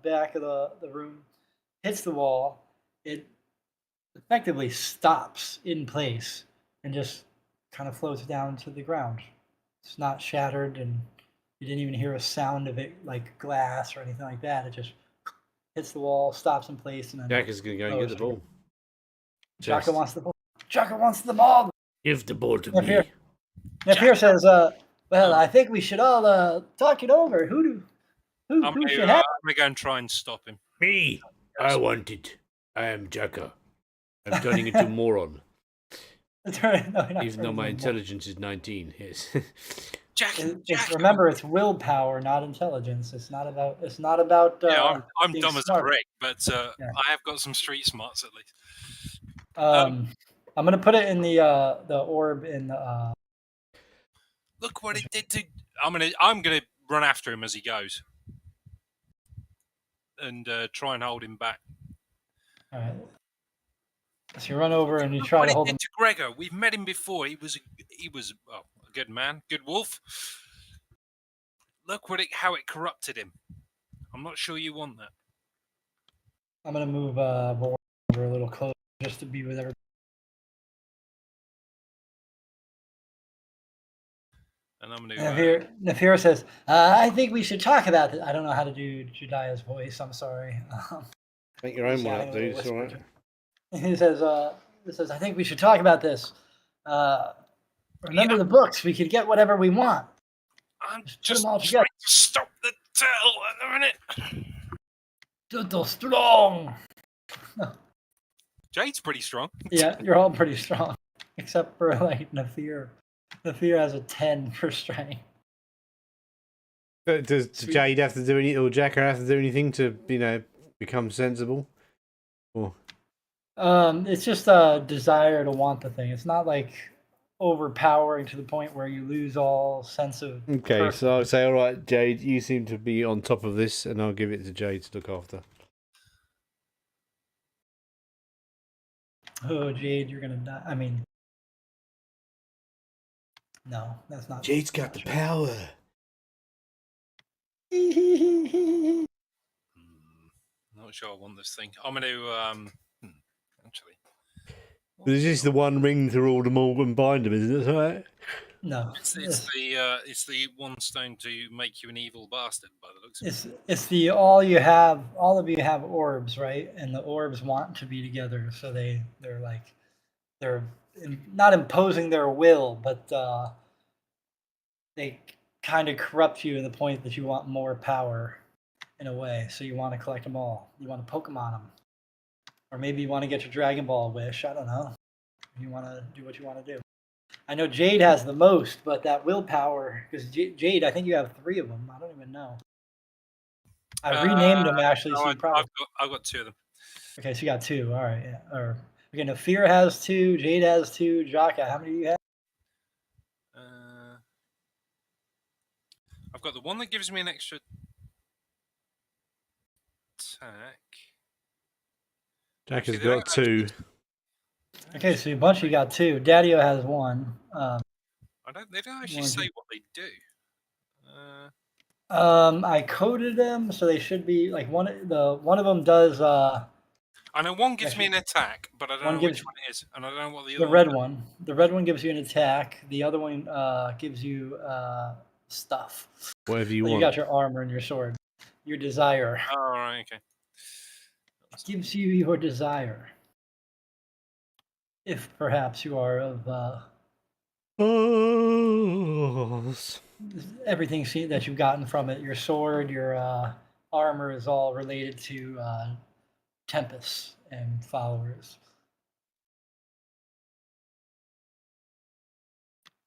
back of the room, hits the wall. It effectively stops in place and just kind of floats down to the ground. It's not shattered, and you didn't even hear a sound of it like glass or anything like that. It just hits the wall, stops in place, and then
Jack is going to go and get the ball.
Jaka wants the ball. Jaka wants the ball.
Give the ball to me.
Nafir says, well, I think we should all talk it over. Who
I'm
should
going
have
to go and try and stop him.
Me. I want it. I am Jaka. I'm turning into a moron. Even though my intelligence is 19. Yes.
Jack.
Remember, it's willpower, not intelligence. It's not about.
Yeah, I'm dumb as a brick, but I have got some street smarts at least.
I'm gonna put it in the orb in the.
Look what it did to. I'm gonna run after him as he goes, and try and hold him back.
All right. So you run over and you try to hold him.
To Gregor, we've met him before. He was a good man, good wolf. Look how it corrupted him. I'm not sure you want that.
I'm gonna move over a little closer just to be with everybody.
And I'm gonna.
Nafir says, "I think we should talk about this." I don't know how to do Judia's voice. I'm sorry.
Make your own one up, dude. It's all right.
He says, "I think we should talk about this. Remember the books. We could get whatever we want.
I'm
Just put
just
them all
trying
together.
to stop the tail at the minute.
Total strong.
Jade's pretty strong.
Yeah, you're all pretty strong, except for like Nafir. Nafir has a 10 for strength.
Does Jade have to do anything, or Jacker have to do anything to, become sensible? Or
It's just a desire to want the thing. It's not like overpowering to the point where you lose all sense of.
okay, so I'll say, all right, Jade, you seem to be on top of this, and I'll give it to Jade to look after.
Oh, Jade, you're gonna die. I mean, no, that's not.
Jade's got the power.
Not sure I want this thing. I'm going to actually.
This is the one ring to rule them all and bind them, isn't it? Right?
No,
It's the one stone to make you an evil bastard by the looks of it.
it's the all you have. All of you have orbs, right? And the orbs want to be together, so they're not imposing their will, but they kind of corrupt you to the point that you want more power in a way. So you want to collect them all. You want to Pokemon them. Or maybe you want to get your Dragon Ball wish. I don't know. You want to do what you want to do. I know Jade has the most, but that willpower, because Jade, I think you have 3 of them. I don't even know. I renamed them actually.
No,
So you probably...
I've got 2 of them.
Okay, so you got 2. All right. Yeah. Or okay, Nafir has 2. Jade has 2. Jaka, how many do you have?
I've got the one that gives me an extra attack.
Jack has got 2.
Okay, so a bunch of you got 2. Daddy-O has 1.
They don't actually say what they do.
I coded them, so they should be like one of them does.
I know one gives me an attack, but I don't know which one it is, and I don't know what the other.
The red one. The red one gives you an attack. The other one gives you stuff.
Whatever you
want.
want.
You got your armor and your sword. Your desire.
Oh, all right, okay.
It gives you your desire. If perhaps you are of everything that you've gotten from it, your sword, your armor is all related to Tempest and followers.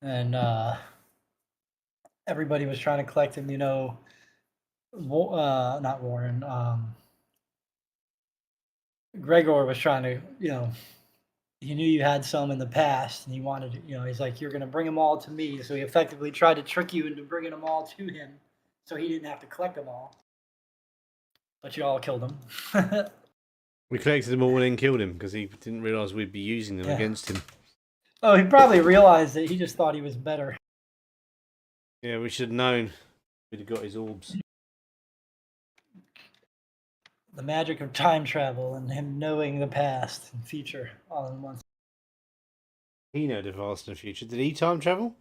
And everybody was trying to collect him, not Warren. Gregor was trying to, he knew you had some in the past, and he wanted to, he's like, you're going to bring them all to me. So he effectively tried to trick you into bringing them all to him, so he didn't have to collect them all. But you all killed him.
We collected them all and then killed him because he didn't realize we'd be using them against him.
Oh, he probably realized it. He just thought he was better.
Yeah, we should have known. We'd have got his orbs.
The magic of time travel and him knowing the past and future all in one.
He knew the past and the future. Did he time travel?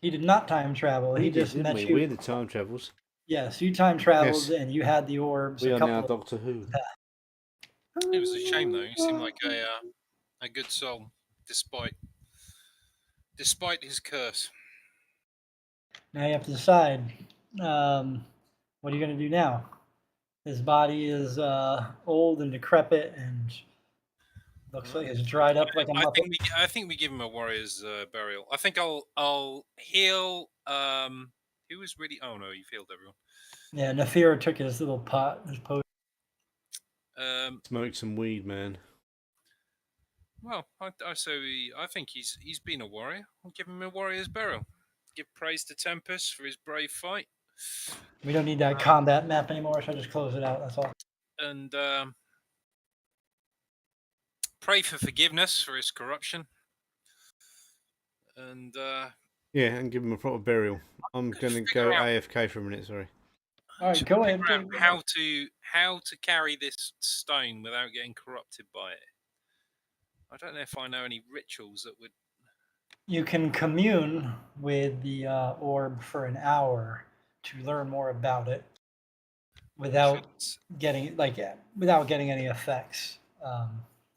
He did not time travel. He just met you.
We're the time travels.
Yes, you time traveled and you had the orbs.
We are now Doctor Who.
It was a shame though. He seemed like a good soul, despite his curse.
Now you have to decide. What are you going to do now? His body is old and decrepit, and looks like it's dried up like a muppet.
I think we give him a warrior's burial. I think I'll heal. Who was really? Oh no, you healed everyone.
Yeah, Nafir took his little pot, his potion.
Smoked some weed, man.
Well, I think he's been a warrior. I'll give him a warrior's burial. Give praise to Tempest for his brave fight.
We don't need that combat map anymore, so I just close it out. That's all.
And pray for forgiveness for his corruption. And
yeah, and give him a proper burial. I'm going to go AFK for a minute. Sorry.
All right, go ahead.
How to carry this stone without getting corrupted by it? I don't know if I know any rituals that would.
You can commune with the orb for an hour to learn more about it without getting any effects.
All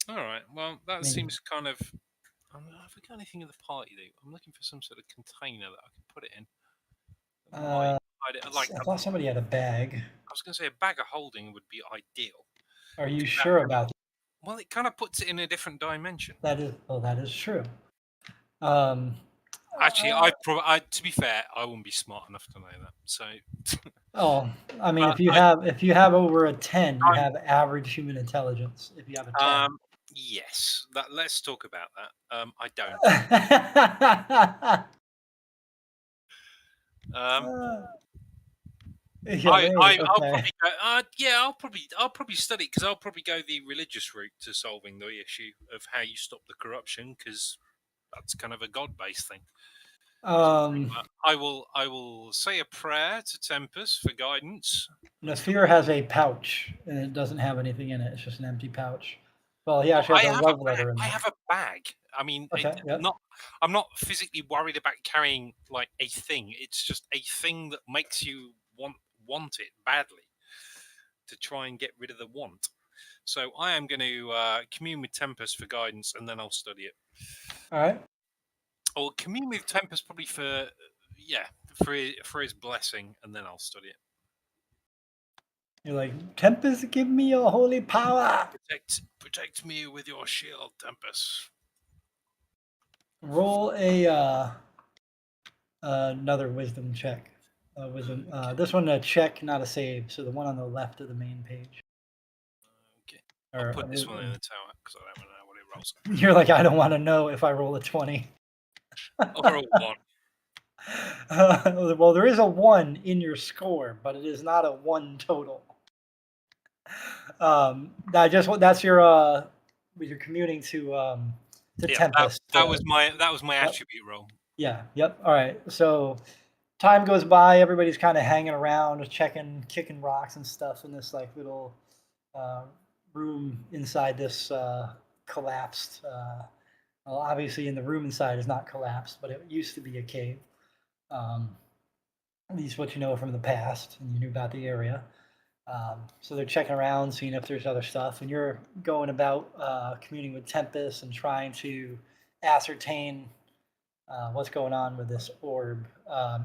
right. Well, that seems kind of Have I got anything in the party though? I'm looking for some sort of container that I can put it in. That
Uh,
might hide it. Like
I thought somebody had a bag.
I was going to say, a bag of holding would be ideal.
Are you sure about that?
Well, it kind of puts it in a different dimension.
That is true.
Actually, to be fair, I wouldn't be smart enough to know that. So,
Oh, I mean,
But
if you have over a 10, you have average human intelligence. If you have a 10.
yes, let's talk about that. I don't.
Yeah,
I'll
okay.
probably go. I'll probably study because I'll probably go the religious route to solving the issue of how you stop the corruption because that's kind of a god-based thing. I will say a prayer to Tempest for guidance.
Nafir has a pouch, and it doesn't have anything in it. It's just an empty pouch. Well, he actually has a love letter in there.
I have a bag. I mean,
Okay, yep.
I'm not physically worried about carrying like a thing. It's just a thing that makes you want it badly to try and get rid of the want. So I am going to commune with Tempest for guidance, and then I'll study it.
All right.
Or commune with Tempest probably for his blessing, and then I'll study it.
You're like, Tempest, give me your holy power.
Protect me with your shield, Tempest.
Roll another wisdom check. Wisdom. This one a check, not a save. So the one on the left of the main page.
Okay. I'll put this one in the tower because I don't know what it rolls.
You're like, I don't want to know if I roll a 20.
I'll roll 1.
Well, there is a 1 in your score, but it is not a 1 total. That's your you're commuting to Tempest.
That was my attribute roll.
Yeah. Yep. All right. So time goes by. Everybody's kind of hanging around, kicking rocks and stuff in this like little room inside this collapsed. Well, obviously, in the room inside is not collapsed, but it used to be a cave. At least what you know from the past, and you knew about the area. So they're checking around, seeing if there's other stuff, and you're going about communing with Tempest and trying to ascertain what's going on with this orb.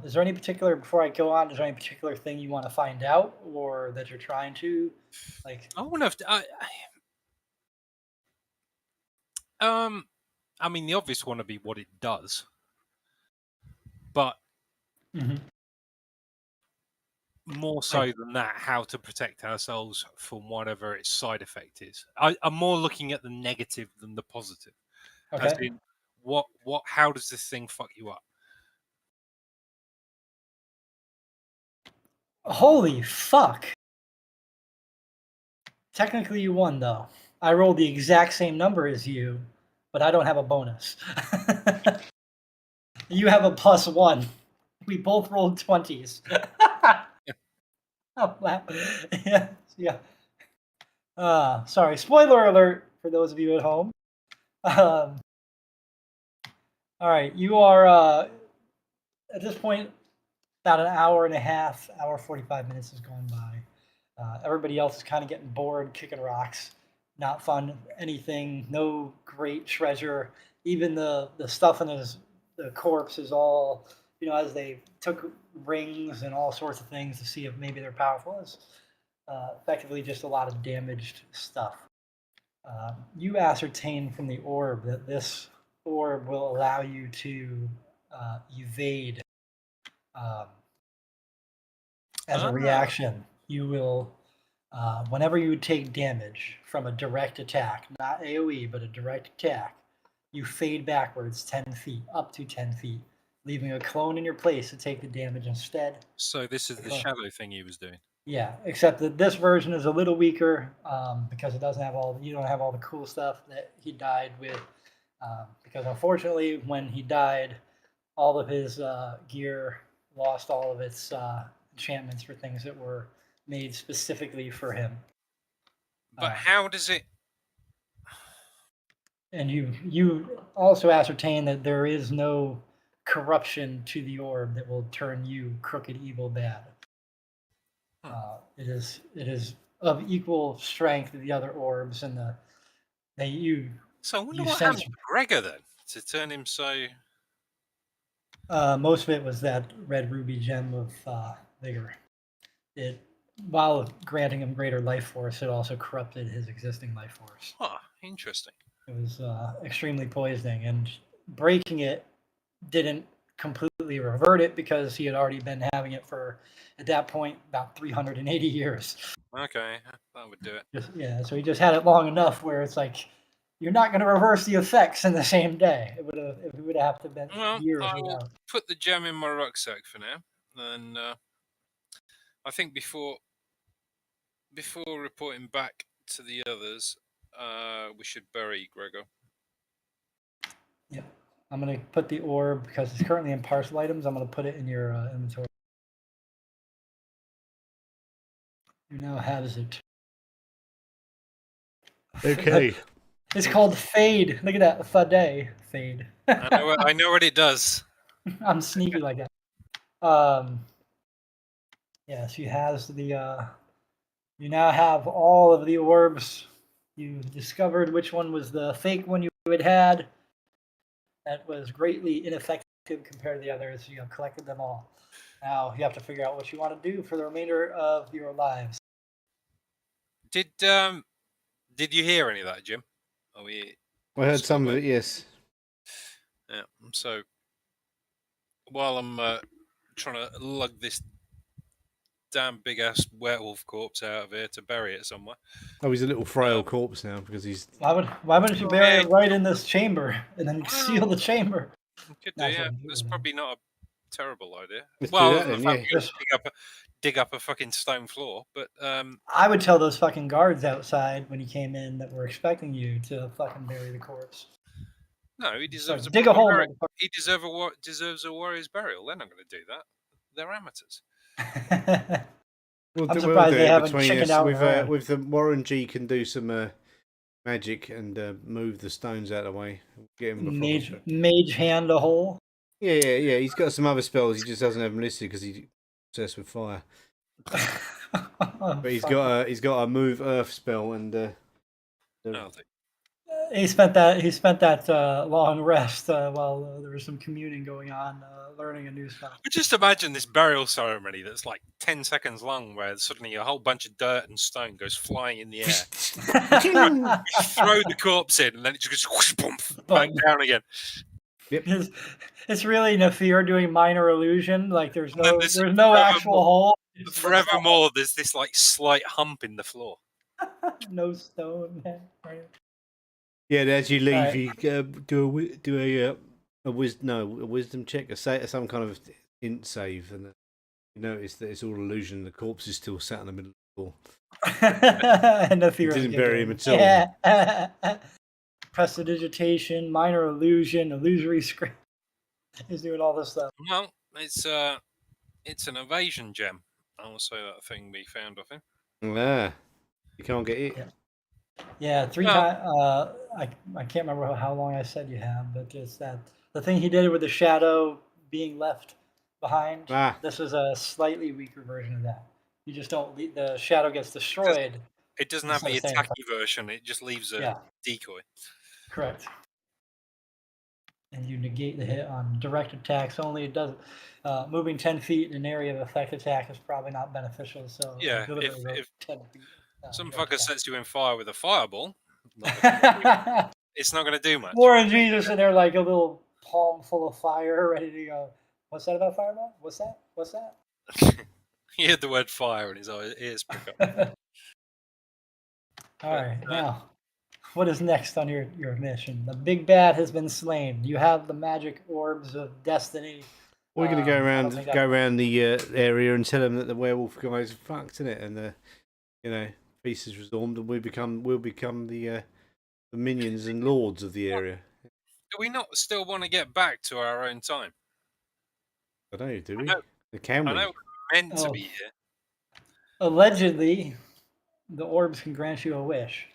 Is there any particular, before I go on, is there any particular thing you want to find out or that you're trying to, like?
I wonder if I mean, the obvious one would be what it does, but more so than that, how to protect ourselves from whatever its side effect is. I'm more looking at the negative than the positive.
Okay.
As in, how does this thing fuck you up?
Holy fuck. Technically, you won, though. I rolled the exact same number as you, but I don't have a bonus. You have a +1. We both rolled 20s. Oh, wow. Yeah. Sorry. Spoiler alert for those of you at home. All right. You are, at this point, about an hour and a half, hour 45 minutes has gone by. Everybody else is kind of getting bored, kicking rocks. Not fun, anything, no great treasure. Even the stuff in the corpse is all, as they took rings and all sorts of things to see if maybe they're powerful. It's effectively just a lot of damaged stuff. You ascertain from the orb that this orb will allow you to evade. As a reaction, you will, whenever you take damage from a direct attack, not AoE, but a direct attack, you fade backwards 10 feet, up to 10 feet, leaving a clone in your place to take the damage instead.
So this is the shadow thing he was doing.
Yeah, except that this version is a little weaker because it doesn't have you don't have all the cool stuff that he died with. Because unfortunately, when he died, all of his gear lost all of its enchantments for things that were made specifically for him.
But how does it?
And you also ascertain that there is no corruption to the orb that will turn you crooked, evil, bad. It is of equal strength to the other orbs, and So I wonder
what happened to Gregor then. to turn him so?
Most of it was that red ruby gem of vigor. It, while granting him greater life force, it also corrupted his existing life force.
Huh, interesting.
It was extremely poisoning, and breaking it didn't completely revert it because he had already been having it for, at that point, about 380 years.
Okay, that would do it.
Yeah, so he just had it long enough where it's like, you're not going to reverse the effects in the same day. It would have to have been
Well,
years
I will
without.
put the gem in my rucksack for now, and I think before reporting back to the others, we should bury Gregor.
Yeah, I'm going to put the orb, because it's currently in parcel items, I'm going to put it in your inventory. You now have it.
Okay.
It's called Fade. Look at that. Fade.
I know what it does.
I'm sneaky like that. Yeah, she has the. You now have all of the orbs. You discovered which one was the fake one you had. That was greatly ineffective compared to the others. You have collected them all. Now you have to figure out what you want to do for the remainder of your lives.
Did you hear any of that, Jim?
I heard some of it. Yes.
Yeah. So while I'm trying to lug this damn big ass werewolf corpse out of here to bury it somewhere.
Oh, he's a little frail corpse now because he's.
Why wouldn't you bury it right in this chamber and then seal the chamber?
Could do, yeah. It's probably not a terrible idea.
Let's
well,
do that then, yeah.
dig up a fucking stone floor, but
I would tell those fucking guards outside when you came in that were expecting you to fucking bury the corpse.
No, he deserves
dig a hole.
He deserves a warrior's burial. They're not going to do that. They're amateurs.
I'm surprised they haven't chickened out.
With the Warren G can do some magic and move the stones out of the way. Get him
mage hand a hole.
Yeah. He's got some other spells. He just doesn't have them listed because he's obsessed with fire. But he's got a move earth spell and.
He spent that long rest while there was some communing going on, learning a new spell.
But just imagine this burial ceremony that's like 10 seconds long, where suddenly a whole bunch of dirt and stone goes flying in the air. You throw the corpse in, and then it just goes whoosh, boom, back down again.
Yep.
It's really Nafir doing minor illusion. Like there's no actual hole.
Forevermore, there's this like slight hump in the floor.
No stone. Right.
Yeah, as you leave, you do a wisdom check, some kind of int save, and you notice that it's all illusion. The corpse is still sat in the middle of the floor.
And the fear
didn't bury him at all.
Yeah. Prestidigitation, minor illusion, illusory script. He's doing all this stuff.
Well, it's an evasion gem. I'll say that thing we found off him.
Yeah, you can't get it.
Yeah, 3 times. I can't remember how long I said you have, but just that the thing he did with the shadow being left behind. This is a slightly weaker version of that. You just don't. The shadow gets destroyed.
It doesn't have the attacky version. It just leaves a decoy.
Correct. And you negate the hit on direct attacks only. It doesn't. Moving 10 feet in an area of effect attack is probably not beneficial. So
yeah, if
10 feet.
Some fucker sets you in fire with a fireball, it's not going to do much.
Warren Jesus in there like a little palm full of fire, ready to go. What's that about fireball? What's that?
He heard the word fire and his ears prick up.
All right, now, what is next on your mission? The big bad has been slain. You have the magic orbs of destiny.
We're going to go around the area and tell them that the werewolf guys are fucked, innit? And peace is resumed, and we'll become the minions and lords of the area.
Do we not still want to get back to our own time?
I don't know, do we?
I know we're meant to be here.
Allegedly, the orbs can grant you a wish.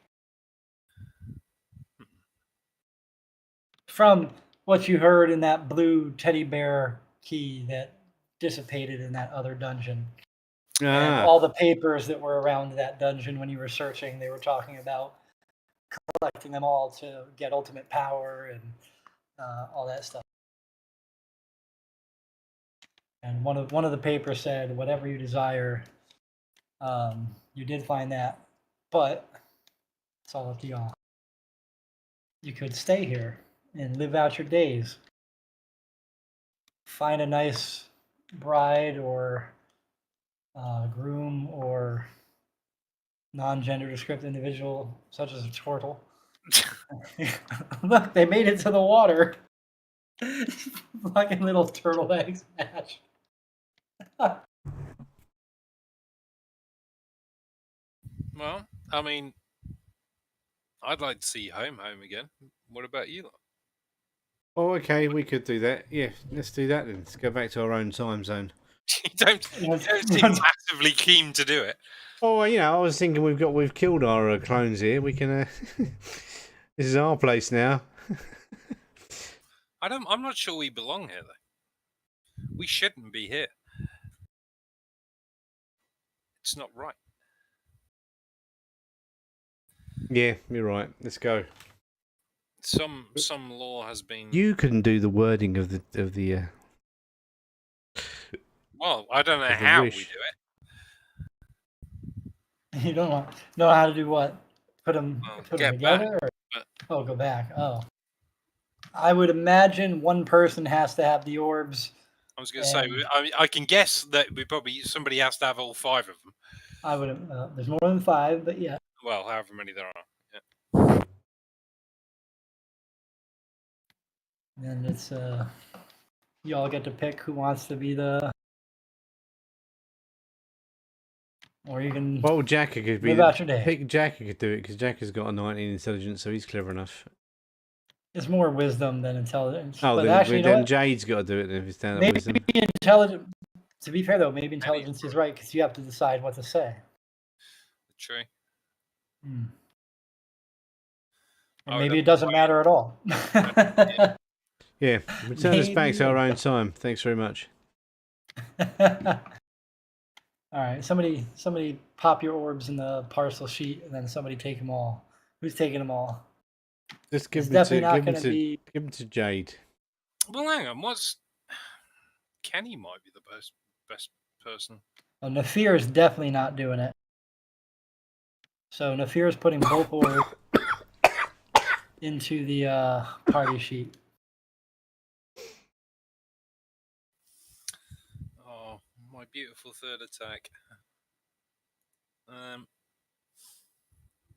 From what you heard in that blue teddy bear key that dissipated in that other dungeon. And all the papers that were around that dungeon when you were searching, they were talking about collecting them all to get ultimate power and all that stuff. And one of the papers said, whatever you desire, you did find that, but it's all up to y'all. You could stay here and live out your days. Find a nice bride or groom or non-gender descriptive individual, such as a turtle. Look, they made it to the water. Fucking little turtle eggs match.
Well, I mean, I'd like to see home again. What about you lot?
Oh, okay, we could do that. Yeah, let's do that then. Let's go back to our own time zone.
You don't seem massively keen to do it.
Oh, you know, I was thinking we've killed our clones here. We can. This is our place now.
I'm not sure we belong here though. We shouldn't be here. It's not right.
Yeah, you're right. Let's go.
Some law has been.
You can do the wording of the.
Well, I don't know
the
how we
wish.
do it.
You don't know how to do what? Put them
get
together?
back,
or go back. Oh. I would imagine one person has to have the orbs.
I was going to say, I can guess that somebody has to have all 5 of them.
I would. There's more than 5, but yeah.
Well, however many there are. Yeah.
And it's you all get to pick who wants to be the. Or you can.
Well, Jacker could be.
Live out your day.
Pick Jacker could do it because Jacker's got a 19 intelligence, so he's clever enough.
It's more wisdom than intelligence.
Oh,
but
then,
actually,
then Jade's got to do it then if it's down to wisdom.
Maybe intelligence. To be fair, though, maybe intelligence is right because you have to decide what to say.
True.
Or maybe it doesn't matter at all.
Yeah, return us back to our own time. Thanks very much.
All right, somebody pop your orbs in the parcel sheet, and then somebody take them all. Who's taking them all?
Just give
It's
them
definitely
give them to Jade.
Well, hang on. Kenny might be the best person.
Well, Nafir is definitely not doing it. So Nafir is putting both orbs into the party sheet.
Oh, my beautiful third attack.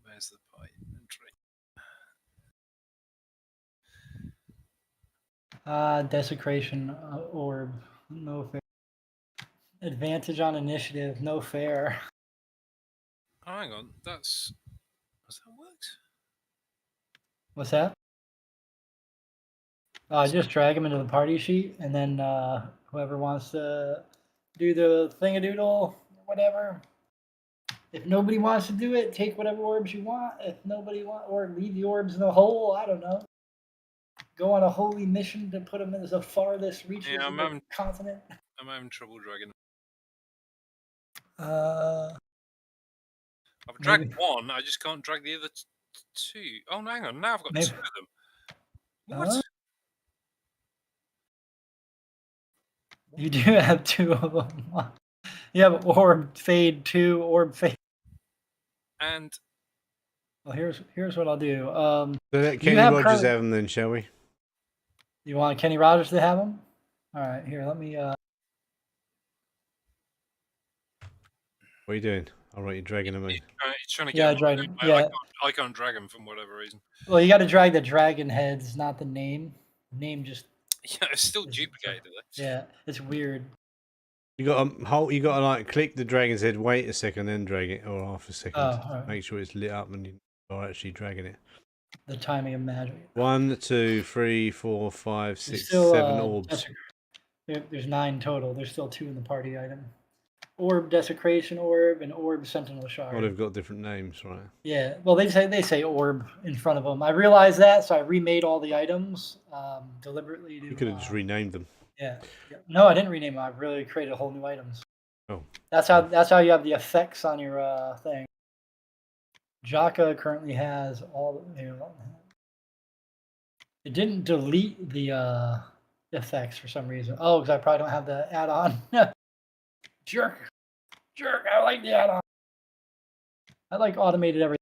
Where's the pie entry?
Desecration orb, no fair. Advantage on initiative, no fair.
Oh, hang on, has that worked?
What's that? Just drag them into the party sheet, and then whoever wants to do the thingadoodle or whatever. If nobody wants to do it, take whatever orbs you want. If nobody or leave the orbs in the hole, I don't know. Go on a holy mission to put them in the farthest reaches of the continent.
I'm having trouble dragging. I've dragged one. I just can't drag the other 2. Oh, no, hang on. Now I've got 2 of them. What?
You do have 2 of them. You have orb fade 2, orb fade.
And
well, here's what I'll do.
So let Kenny Rogers have them then, shall we?
You want Kenny Rogers to have them? All right, here. Let me.
What are you doing? All right, you're dragging them in.
He's trying to get.
Drag them. Yeah.
I can't drag them for whatever reason.
Well, you got to drag the dragon heads, not the name. The name just.
Yeah, it's still duplicated.
Yeah, it's weird.
You got to like click the dragon's head, wait a second, then drag it, or half a second.
Right.
Make sure it's lit up and you are actually dragging it.
The timing of magic.
1, 2, 3, 4, 5, 6,
still,
7 orbs.
There's 9 total. There's still 2 in the party item. Orb Desecration Orb and Orb Sentinel Shard.
Oh, they've got different names, right?
Yeah. Well, they say Orb in front of them. I realized that, so I remade all the items deliberately.
You could have just renamed them.
Yeah. No, I didn't rename them. I really created whole new items.
Oh.
That's how you have the effects on your thing. Jaka currently has all. It didn't delete the effects for some reason. Oh, because I probably don't have the add-on. Jerk. I like the add-on. I like automated everything.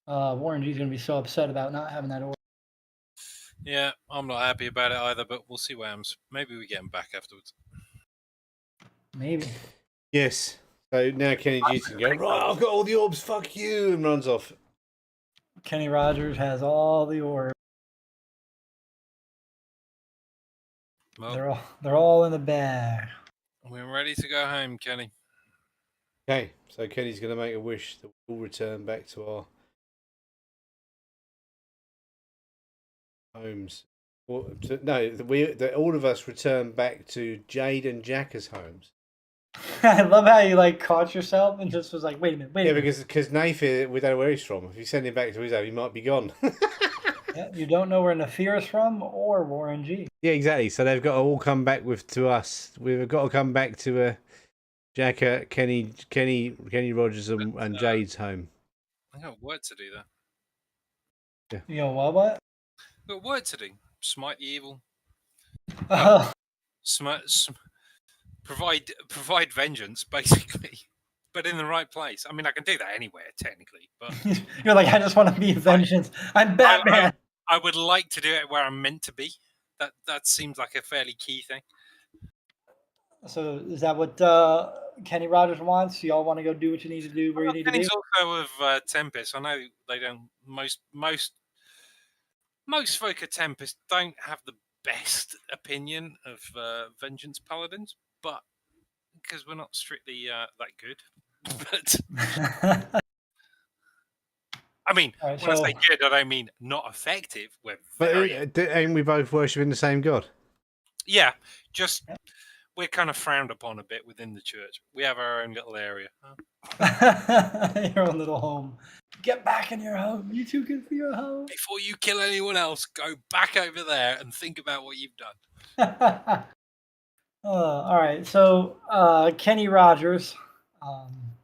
Warren G's gonna be so upset about not having that order.
Yeah, I'm not happy about it either, but we'll see what happens. Maybe we get him back afterwards.
Maybe.
Yes. So now Kenny G can go, right, I've got all the orbs, fuck you, and runs off.
Kenny Rogers has all the orbs.
Well,
They're all in the bag.
we're ready to go home, Kenny.
Okay, so Kenny's going to make a wish that we'll return back to our homes. That all of us return back to Jade and Jacka's homes.
I love how you like caught yourself and just was like, wait a minute.
Yeah, because Nath, we don't know where he's from. If you send him back to his home, he might be gone.
Yeah, you don't know where Nafir is from or Warren G.
Yeah, exactly. So they've got to all come back to us. We've got to come back to Jacka, Kenny Rogers, and Jade's home.
I got work to do there.
Yeah.
You know what?
I've got work to do. Smite the evil. Provide vengeance, basically, but in the right place. I mean, I can do that anywhere technically, but
You're like, I just want to be vengeance. I'm Batman.
I would like to do it where I'm meant to be. That seems like a fairly key thing.
So is that what Kenny Rogers wants? You all want to go do what you need to do where you need to be?
Also of Tempest. I know they don't. Most folk at Tempest don't have the best opinion of Vengeance Paladins, but because we're not strictly that good. But I mean,
right,
when I say good, I don't mean not effective. We're
ain't we both worshipping the same god?
Yeah, just we're kind of frowned upon a bit within the church. We have our own little area.
Your own little home. Get back in your home. You too good for your home.
Before you kill anyone else, go back over there and think about what you've done.
All right, so Kenny Rogers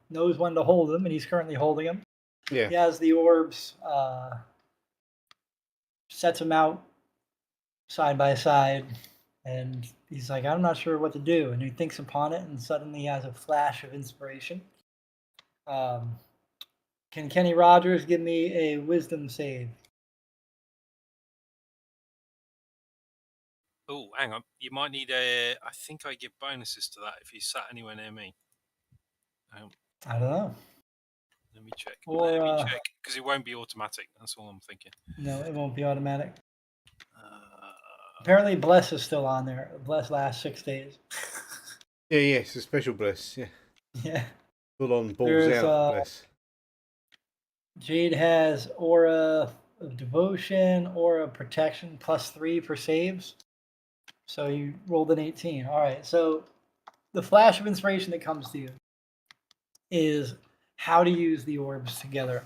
knows when to hold them, and he's currently holding them.
Yeah.
He has the orbs, sets them out side by side, and he's like, I'm not sure what to do. And he thinks upon it, and suddenly he has a flash of inspiration. Can Kenny Rogers give me a wisdom save?
Oh, hang on. You might need a... I think I give bonuses to that if he's sat anywhere near me.
I don't know.
Let me check.
Or,
Let me check, because it won't be automatic. That's all I'm thinking.
No, it won't be automatic. Apparently, Bless is still on there. Bless lasts 6 days.
Yeah, it's a special bless. Yeah.
Yeah.
Full on balls out bless.
Jade has Aura of Devotion, Aura of Protection, +3 for saves. So you rolled an 18. All right. So the flash of inspiration that comes to you is how to use the orbs together.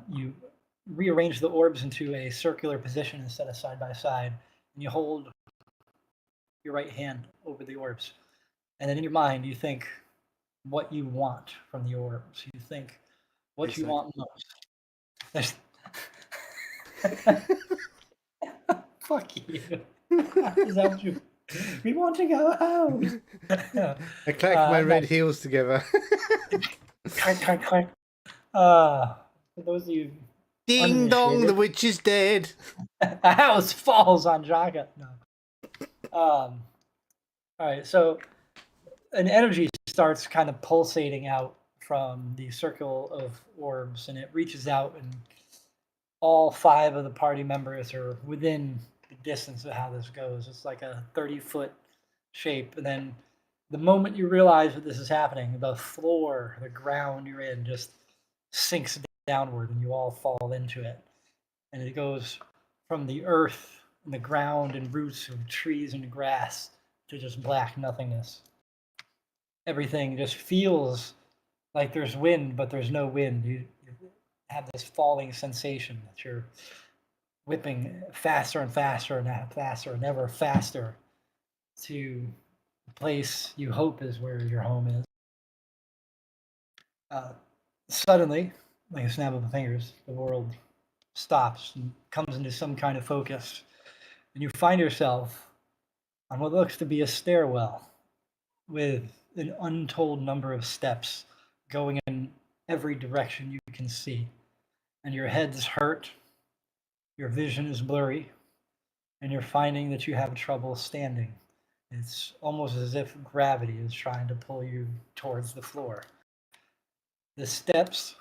You rearrange the orbs into a circular position instead of side by side, and you hold your right hand over the orbs. And then in your mind, you think what you want from the orbs. You think what you want most. Fuck you. Is that what you... We want to go home.
I clack my red heels together.
Clank, clank. For those of you...
Ding dong, the witch is dead.
A house falls on Jaka. No. All right, so an energy starts kind of pulsating out from the circle of orbs, and it reaches out, and all 5 of the party members are within the distance of how this goes. It's like a 30-foot shape, and then the moment you realize that this is happening, the floor, the ground you're in, just sinks downward, and you all fall into it. And it goes from the earth and the ground and roots of trees and grass to just black nothingness. Everything just feels like there's wind, but there's no wind. You have this falling sensation that you're whipping faster and faster and faster and ever faster to the place you hope is where your home is. Suddenly, like a snap of the fingers, the world stops and comes into some kind of focus. And you find yourself on what looks to be a stairwell with an untold number of steps going in every direction you can see. And your head's hurt, your vision is blurry, and you're finding that you have trouble standing. It's almost as if gravity is trying to pull you towards the floor. The steps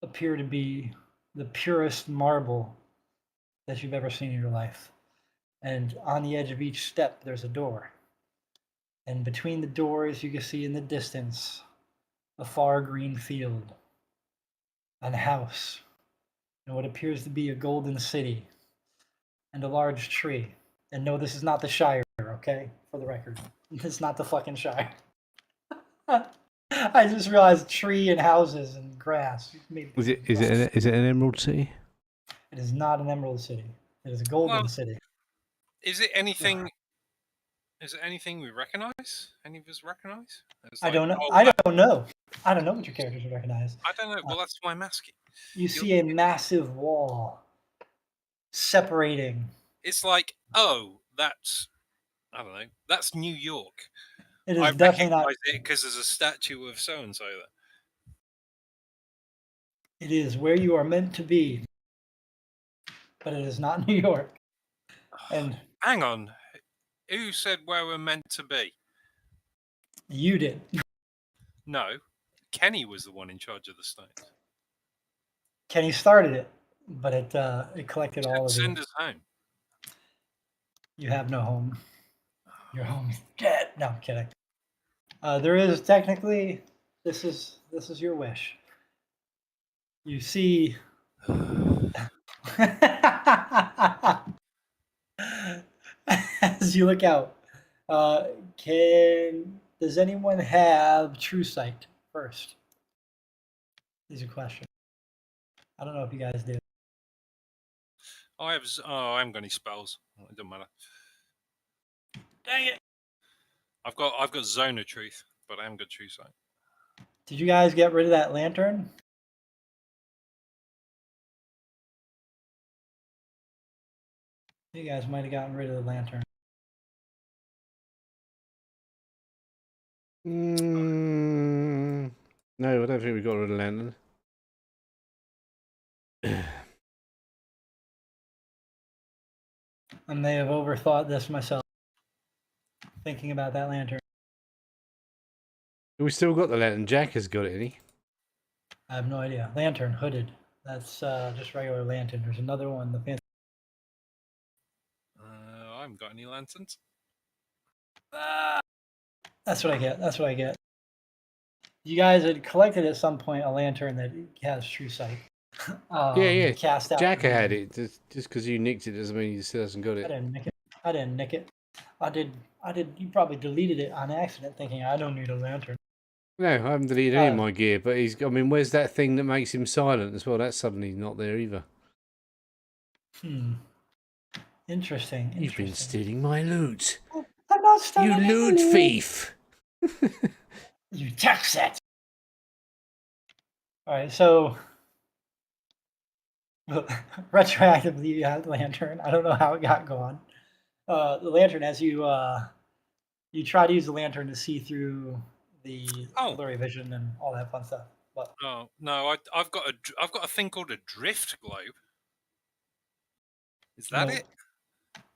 appear to be the purest marble that you've ever seen in your life. And on the edge of each step, there's a door. And between the doors, you can see in the distance a far green field, and a house, and what appears to be a golden city, and a large tree. And no, this is not the Shire, okay? For the record, it's not the fucking Shire. I just realized tree and houses and grass.
Is it an Emerald City?
It is not an Emerald City. It is a golden city.
Is it anything? Is it anything we recognise? Any of us recognise?
I don't know. I don't know. I don't know what your characters would recognize.
I don't know. Well, that's why I'm asking.
You see a massive wall separating.
It's like, oh, that's, I don't know, that's New York.
It is
I
definitely not.
recognise it because there's a statue of so and so there.
It is where you are meant to be, but it is not New York. And
hang on, who said where we're meant to be?
You did.
No, Kenny was the one in charge of the stones.
Kenny started it, but it collected all of it.
Send us home.
You have no home. Your home is dead. No, I'm kidding. There is technically, this is your wish. You see. As you look out, does anyone have true sight first? Is a question. I don't know if you guys do.
I haven't got any spells. It doesn't matter.
Dang it!
I've got Zone of Truth, but I haven't got True Sight.
Did you guys get rid of that lantern? You guys might have gotten rid of the lantern.
No, I don't think we got rid of the lantern.
I may have overthought this myself, thinking about that lantern.
We still got the lantern. Jack has got it, hasn't he?
I have no idea. Lantern, hooded. That's just regular lantern. There's another one. The fancy.
I haven't got any lanterns.
That's what I get. That's what I get. You guys had collected at some point a lantern that has true sight.
Yeah.
Cast out.
Jack had it. Just because you nicked it doesn't mean he still hasn't got it.
I didn't nick it. I didn't nick it. I did. You probably deleted it on accident, thinking I don't need a lantern.
No, I haven't deleted any of my gear, but he's. I mean, where's that thing that makes him silent as well? That's suddenly not there either.
Interesting.
You've been stealing my loot.
I'm not stealing.
You loot thief.
You tax it. All right, so retroactively, you have the lantern. I don't know how it got gone. The lantern, as you try to use the lantern to see through the blurry vision and all that fun stuff. But
oh no, I've got a thing called a drift globe. Is that it?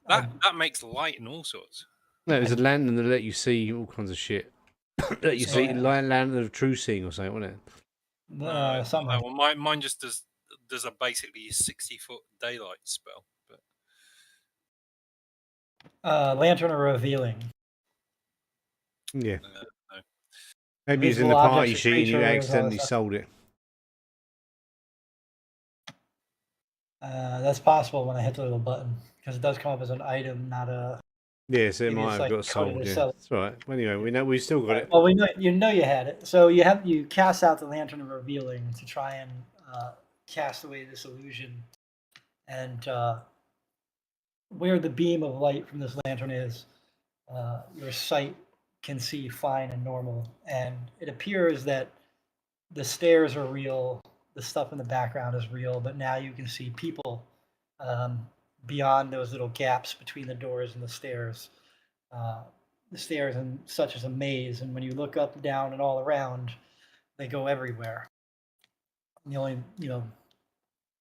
That makes light and all sorts.
No, it's a lantern that let you see all kinds of shit. Let you see lantern of true seeing or something, wasn't it?
Something. Well, mine just does a basically 60-foot daylight spell. But
lantern or revealing.
Yeah.
No.
Maybe it's in the party sheet and you accidentally sold it.
That's possible when I hit the little button because it does come up as an item, not a.
Yeah, so it might have got sold. Yeah, that's right. Anyway, we know we still got it.
Well, we know you had it. So you cast out the lantern of revealing to try and cast away this illusion, and where the beam of light from this lantern is, your sight can see fine and normal, and it appears that the stairs are real, the stuff in the background is real, but now you can see people beyond those little gaps between the doors and the stairs. The stairs and such as a maze, and when you look up, down, and all around, they go everywhere. And the only,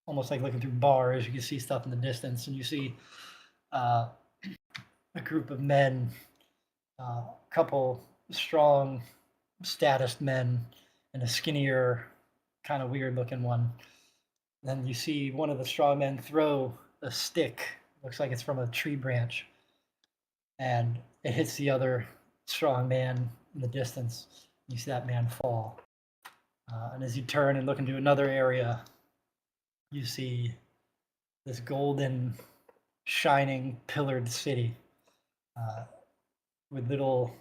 almost like looking through bars, you can see stuff in the distance, and you see a group of men, a couple strong, status men, and a skinnier, kind of weird looking one. Then you see one of the strong men throw a stick, looks like it's from a tree branch, and it hits the other strong man in the distance. You see that man fall. And as you turn and look into another area, you see this golden, shining, pillared city with little.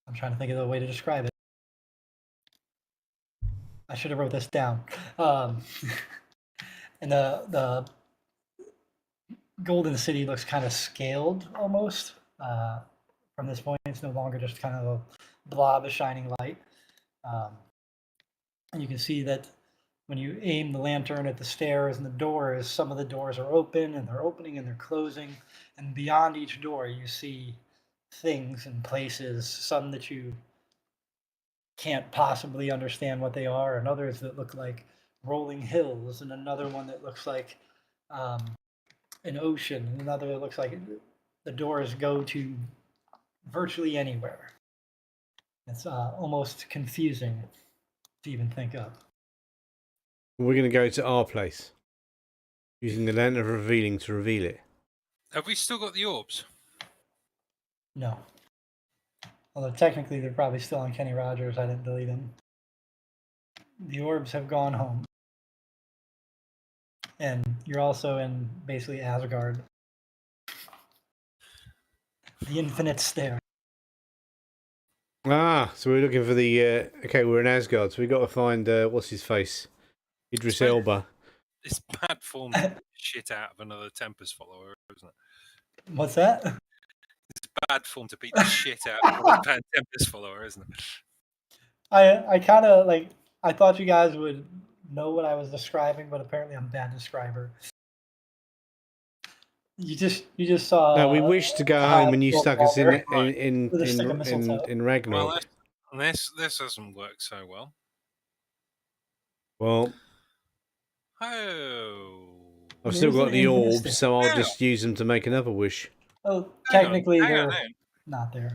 I'm trying to think of the way to describe it. I should have wrote this down. And the golden city looks kind of scaled almost. From this point, it's no longer just kind of a blob of shining light. And you can see that when you aim the lantern at the stairs and the doors, some of the doors are open and they're opening and they're closing. And beyond each door, you see things and places, some that you can't possibly understand what they are, and others that look like rolling hills, and another one that looks like an ocean, and another that looks like the doors go to virtually anywhere. It's almost confusing to even think of.
We're going to go to our place, using the lantern of revealing to reveal it.
Have we still got the orbs?
No. Although technically they're probably still on Kenny Rogers. I didn't delete them. The orbs have gone home. And you're also in basically Asgard. The infinite stair.
Ah, so we're looking for the... okay, we're in Asgard, so we've got to find... what's his face? Idris
Suppose-
Elba.
It's bad form to beat the shit out of another Tempest follower, isn't it?
What's that?
It's bad form to beat the shit out of another Tempest follower, isn't it?
I kind of like, I thought you guys would know what I was describing, but apparently I'm a bad describer. You just saw.
No, we wished to go home and you stuck us in
With a stick of mistletoe.
in Ragnarok.
Well, this doesn't work so well.
Well,
Oh.
I've still
There's
got
an
the
infinite
orbs,
stair.
so I'll
Yeah.
just use them to make another wish.
Oh,
Hang on,
technically
hang
they're
on, hang on.
not there.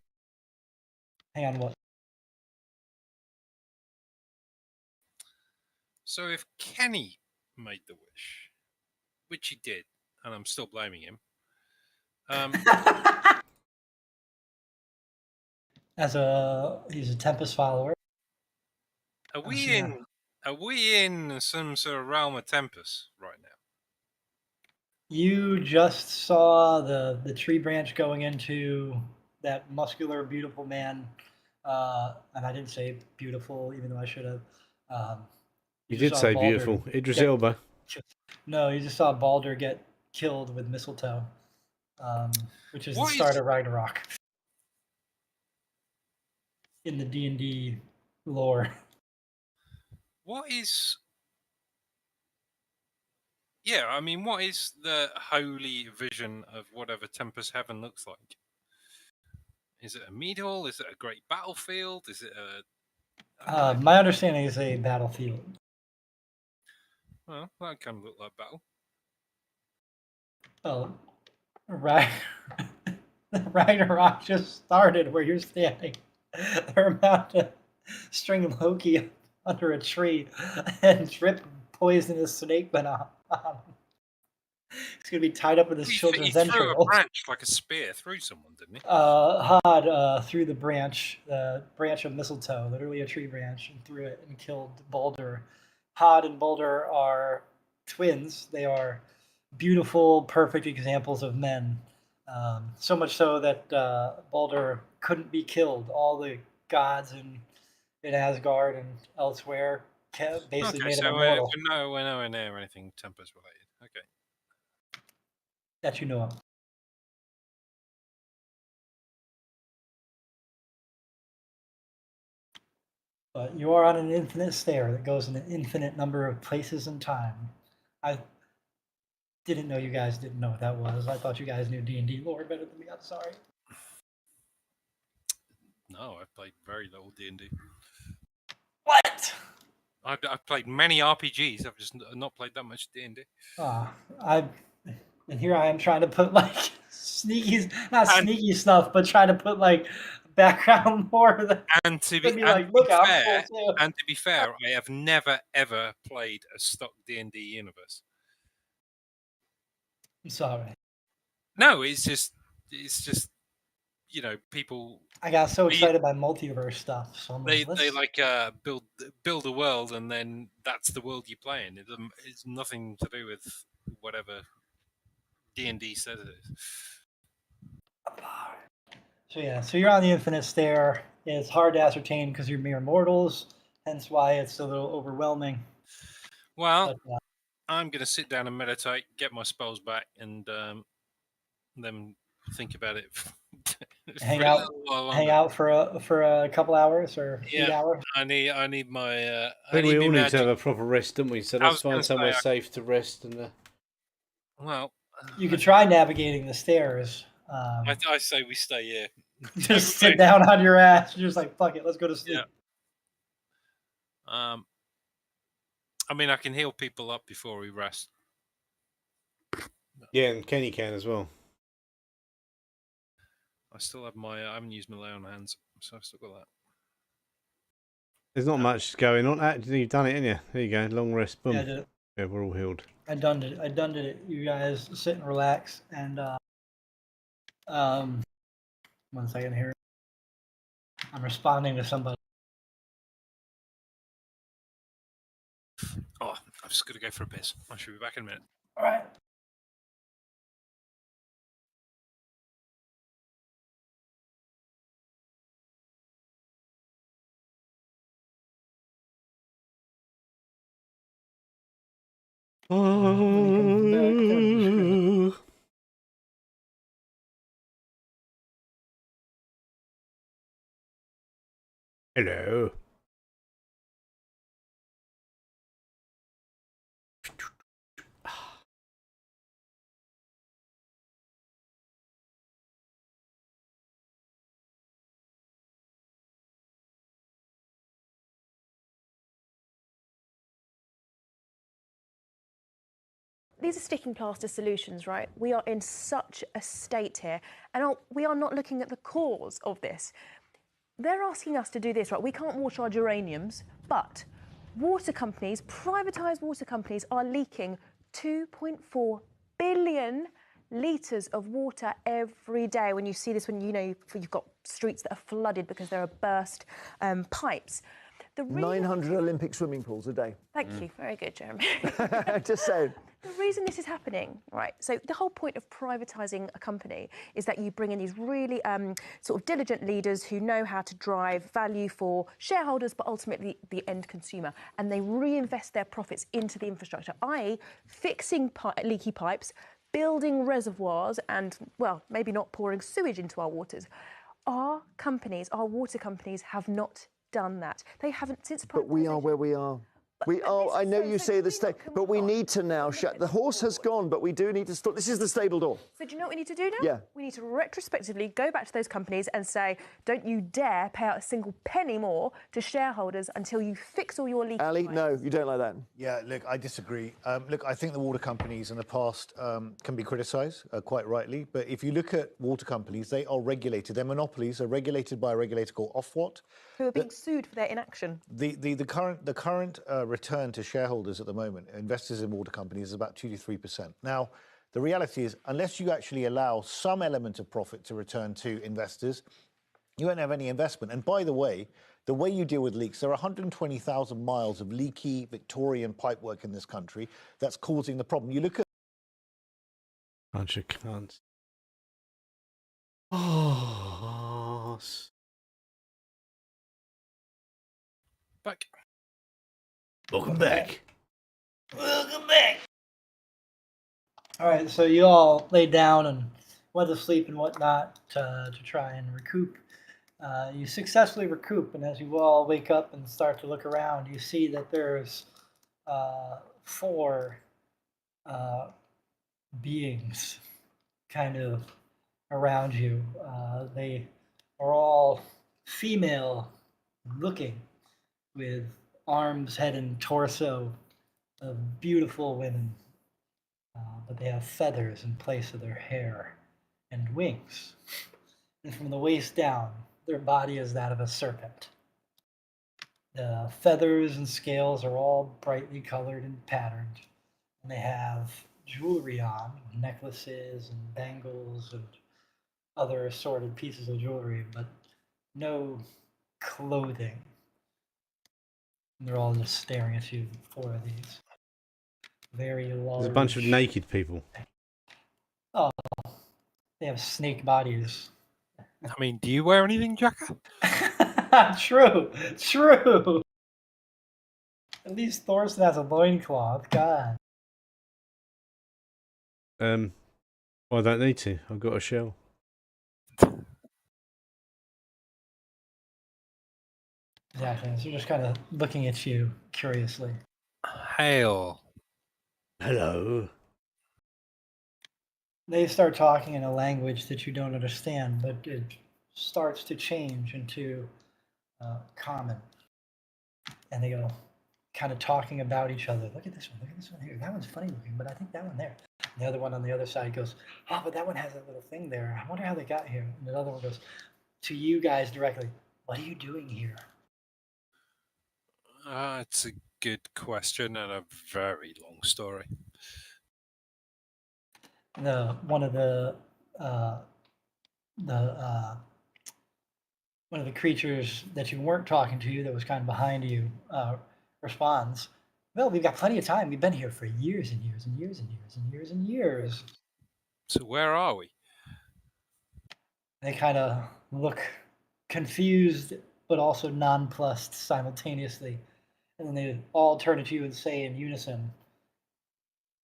Hang on, what?
So if Kenny made the wish, which he did, and I'm still blaming him.
He's a Tempest follower.
Are
Oh,
we
yeah.
in? Are we in some sort of realm of Tempest right now?
You just saw the tree branch going into that muscular, beautiful man, and I didn't say beautiful, even though I should have.
You
just
did
saw
say
Baldur
beautiful. Idris
get-
Elba.
No, you just saw Baldur get killed with mistletoe, which is
What
the start
is-
of Ragnarok in the D&D lore.
What is? Yeah, I mean, what is the holy vision of whatever Tempest Heaven looks like? Is it a mead hall? Is it a great battlefield? Is it a? I don't know.
My understanding is a battlefield.
Well, that kind of look like battle.
Oh, right. Ragnarok just started where you're standing. They're about to string Loki under a tree and drip poisonous snake venom on him. He's going to be tied up with his
He
children's
threw a
entrails.
branch like a spear through someone, didn't he?
Hod threw the branch of mistletoe, literally a tree branch, and threw it and killed Baldur. Hod and Baldur are twins. They are beautiful, perfect examples of men. So much so that Baldur couldn't be killed. All the gods in Asgard and elsewhere basically made him
so
immortal.
we're nowhere near anything Tempest related. Okay.
That you know of. But you are on an infinite stair that goes in an infinite number of places and time. I didn't know you guys didn't know what that was. I thought you guys knew D&D lore better than me. I'm sorry.
No, I've played very little D&D.
What?
I've played many RPGs. I've just not played that much D&D.
And here I am trying to put like not
And-
sneaky stuff, but trying to put like background more that
And to
could
be,
be
and
like,
to
look,
be
I'm
fair,
cool too.
and to be fair, I have never ever played a stock D&D universe.
I'm sorry.
No, it's just people
I got so excited by multiverse stuff. So I'm like,
they like build a world and then that's the world you play in. It's nothing to do with whatever D&D says it is.
So yeah, so you're on the infinite stair. It's hard to ascertain because you're mere mortals, hence why it's a little overwhelming.
Well,
But,
I'm going to sit down and meditate, get my spells back, and then think about it.
hang out for a couple hours or 8 hours.
I need my.
I think we all need to have a proper rest, don't we? So let's find somewhere safe to rest. And
well,
you could try navigating the stairs.
I say we stay here.
Just sit down on your ass. You're just like, fuck it, let's go to sleep.
Yeah. I mean, I can heal people up before we rest.
Yeah, and Kenny can as well.
I still have I haven't used my lay on hands, so I've still got that.
There's not much going on. Actually, you've done it, haven't you? There you go. Long rest. Boom.
Yeah, I did it.
Yeah, we're all healed.
I done it. You guys sit and relax. And 1 second here. I'm responding to somebody.
Oh, I'm just gonna go for a piss. I should be back in a minute.
All right.
Hello.
These are sticking plaster solutions, right? We are in such a state here, and we are not looking at the cause of this. They're asking us to do this, right? We can't wash our geraniums, but water companies, privatised water companies, are leaking 2.4 billion litres of water every day. When you see this, when you've got streets that are flooded because there are burst pipes.
900 Olympic swimming pools a day.
Thank you. Very good, Jeremy.
Just saying.
The reason this is happening, right, so the whole point of privatising a company is that you bring in these really sort of diligent leaders who know how to drive value for shareholders, but ultimately the end consumer, and they reinvest their profits into the infrastructure, i.e. fixing leaky pipes, building reservoirs, and, well, maybe not pouring sewage into our waters. Our water companies have not done that. They haven't since privatisation.
But we are where we are. We are. I know you say the state, but we need to now shut. The horse has gone, but we do need to stop. This is the stable door.
So do you know what we need to do now?
Yeah.
We need to retrospectively go back to those companies and say, don't you dare pay out a single penny more to shareholders until you fix all your leaky
Ali,
pipes.
no, you don't like that.
Yeah, look, I disagree. Look, I think the water companies in the past can be criticised, quite rightly. But if you look at water companies, they are regulated. Their monopolies are regulated by a regulator called Ofwat.
Who are being sued for their inaction.
The current return to shareholders at the moment, investors in water companies, is about 2 to 3%. Now, the reality is, unless you actually allow some element of profit to return to investors, you won't have any investment. And by the way you deal with leaks, there are 120,000 miles of leaky Victorian pipework in this country that's causing the problem. You look at
Bunch of cunts. Oh.
Back.
Welcome back.
Welcome back. All right, so you all laid down and went to sleep and whatnot to try and recoup. You successfully recoup, and as you all wake up and start to look around, you see that there's 4 beings kind of around you. They are all female looking, with arms, head, and torso of beautiful women. But they have feathers in place of their hair and wings. And from the waist down, their body is that of a serpent. The feathers and scales are all brightly colored and patterned. And they have jewelry on, necklaces and bangles and other assorted pieces of jewelry, but no clothing. And they're all just staring at you, 4 of these. Very large.
There's a bunch of naked people.
Oh, they have snake bodies.
I mean, do you wear anything, Jacker?
True. At least Thorsten has a loincloth. God.
Well, I don't need to. I've got a shell.
Exactly. So they're just kind of looking at you curiously.
Hail.
Hello.
They start talking in a language that you don't understand, but it starts to change into common. And they go kind of talking about each other. Look at this one here. That one's funny looking, but I think that one there. And the other one on the other side goes, oh, but that one has that little thing there. I wonder how they got here. And the other one goes to you guys directly, what are you doing here?
It's a good question and a very long story.
One of the creatures that you weren't talking to, that was kind of behind you, responds, well, we've got plenty of time. We've been here for years and years and years and years and years and years.
So where are we?
They kind of look confused, but also nonplussed simultaneously. And then they all turn to you and say in unison,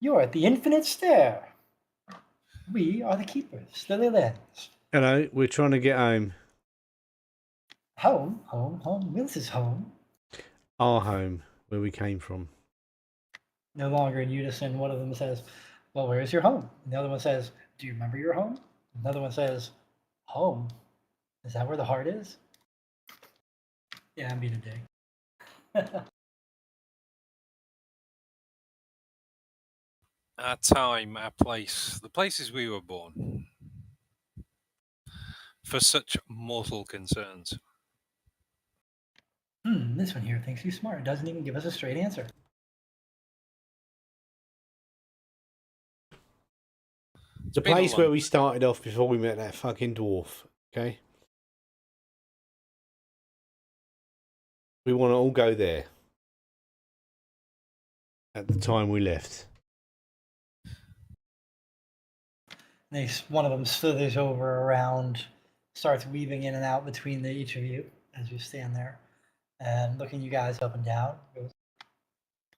you're at the infinite stair. We are the keepers, the Lilens.
Hello, we're trying to get home.
Home. Wills' home.
Our home, where we came from.
No longer in unison, one of them says, well, where's your home? And the other one says, do you remember your home? Another one says, home? Is that where the heart is? Yeah, I'm being a dick.
Our time, our place, the places we were born. For such mortal concerns.
This one here thinks he's smart. Doesn't even give us a straight answer.
The place where we started off before we met that fucking dwarf, okay? We want to all go there. At the time we left.
One of them slithers over around, starts weaving in and out between each of you as you stand there, and looking you guys up and down.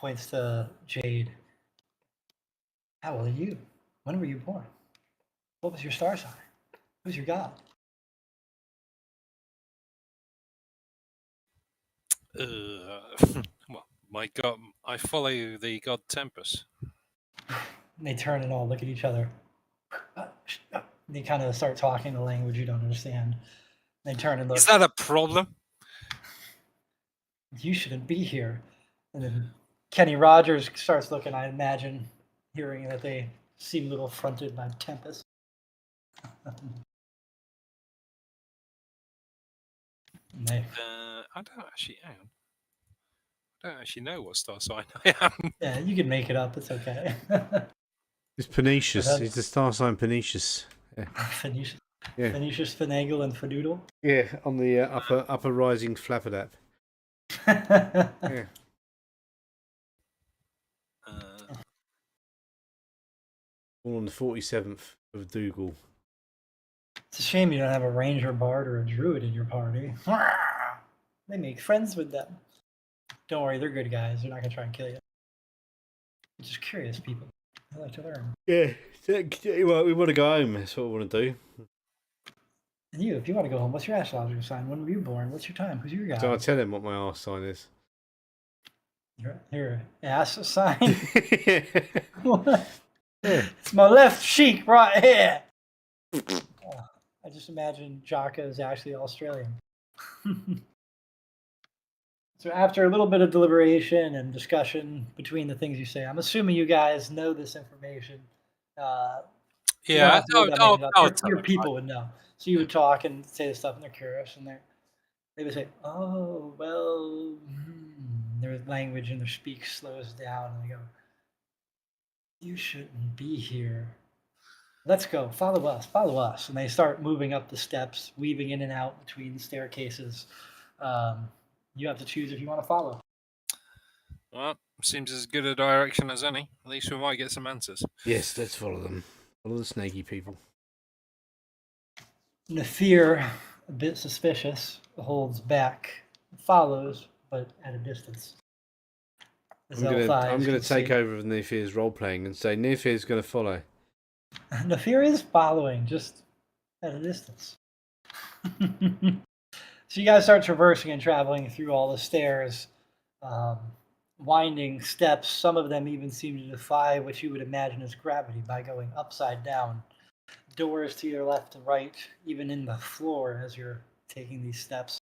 Points to Jade. How old are you? When were you born? What was your star sign? Who's your god?
Well, my god, I follow the god Tempest.
And they turn and all look at each other. They kind of start talking a language you don't understand. They turn and look.
Is that a problem?
You shouldn't be here. And then Kenny Rogers starts looking, I imagine, hearing that they seem a little affronted by Tempest.
I don't actually. Hang on. I don't actually know what star sign I am.
Yeah, you can make it up. It's okay.
It's Pernicious. It's the star sign Pernicious. Yeah.
Pernicious.
Yeah.
Pernicious, Finagle, and Fadoodle.
Yeah, on the upper rising Flapperdap. Yeah. All on the 47th of Dougal.
It's a shame you don't have a ranger, bard, or a druid in your party. They make friends with them. Don't worry, they're good guys. They're not going to try and kill you. They're just curious people. They like to learn.
Yeah, well, we want to go home. That's what we want to do.
And you, if you want to go home, what's your astrological sign? When were you born? What's your time? Who's your guy?
So I'll tell him what my arse sign is.
Your ass sign?
Yeah.
It's my left cheek right here. I just imagine Jaka is actually Australian. So after a little bit of deliberation and discussion between the things you say, I'm assuming you guys know this information. You don't
Yeah,
have to worry about making it up.
I'll
Your,
tell
your
him.
people would know. So you would talk and say this stuff, and they're curious, and they would say, "Oh, well," their language and their speak slows down, and they go, "You shouldn't be here. Let's go. Follow us. Follow us." And they start moving up the steps, weaving in and out between the staircases. You have to choose if you want to follow.
Well, seems as good a direction as any. At least we might get some answers.
Yes, let's follow them. Follow the snaky people.
Nafir, a bit suspicious, holds back, follows, but at a distance. As
I'm
L5
gonna
can
take
see.
over of Nefir's role playing and say Nefir's gonna follow.
Nafir is following, just at a distance. So you guys start traversing and traveling through all the stairs, winding steps. Some of them even seem to defy what you would imagine as gravity by going upside down. Doors to your left and right, even in the floor as you're taking these steps.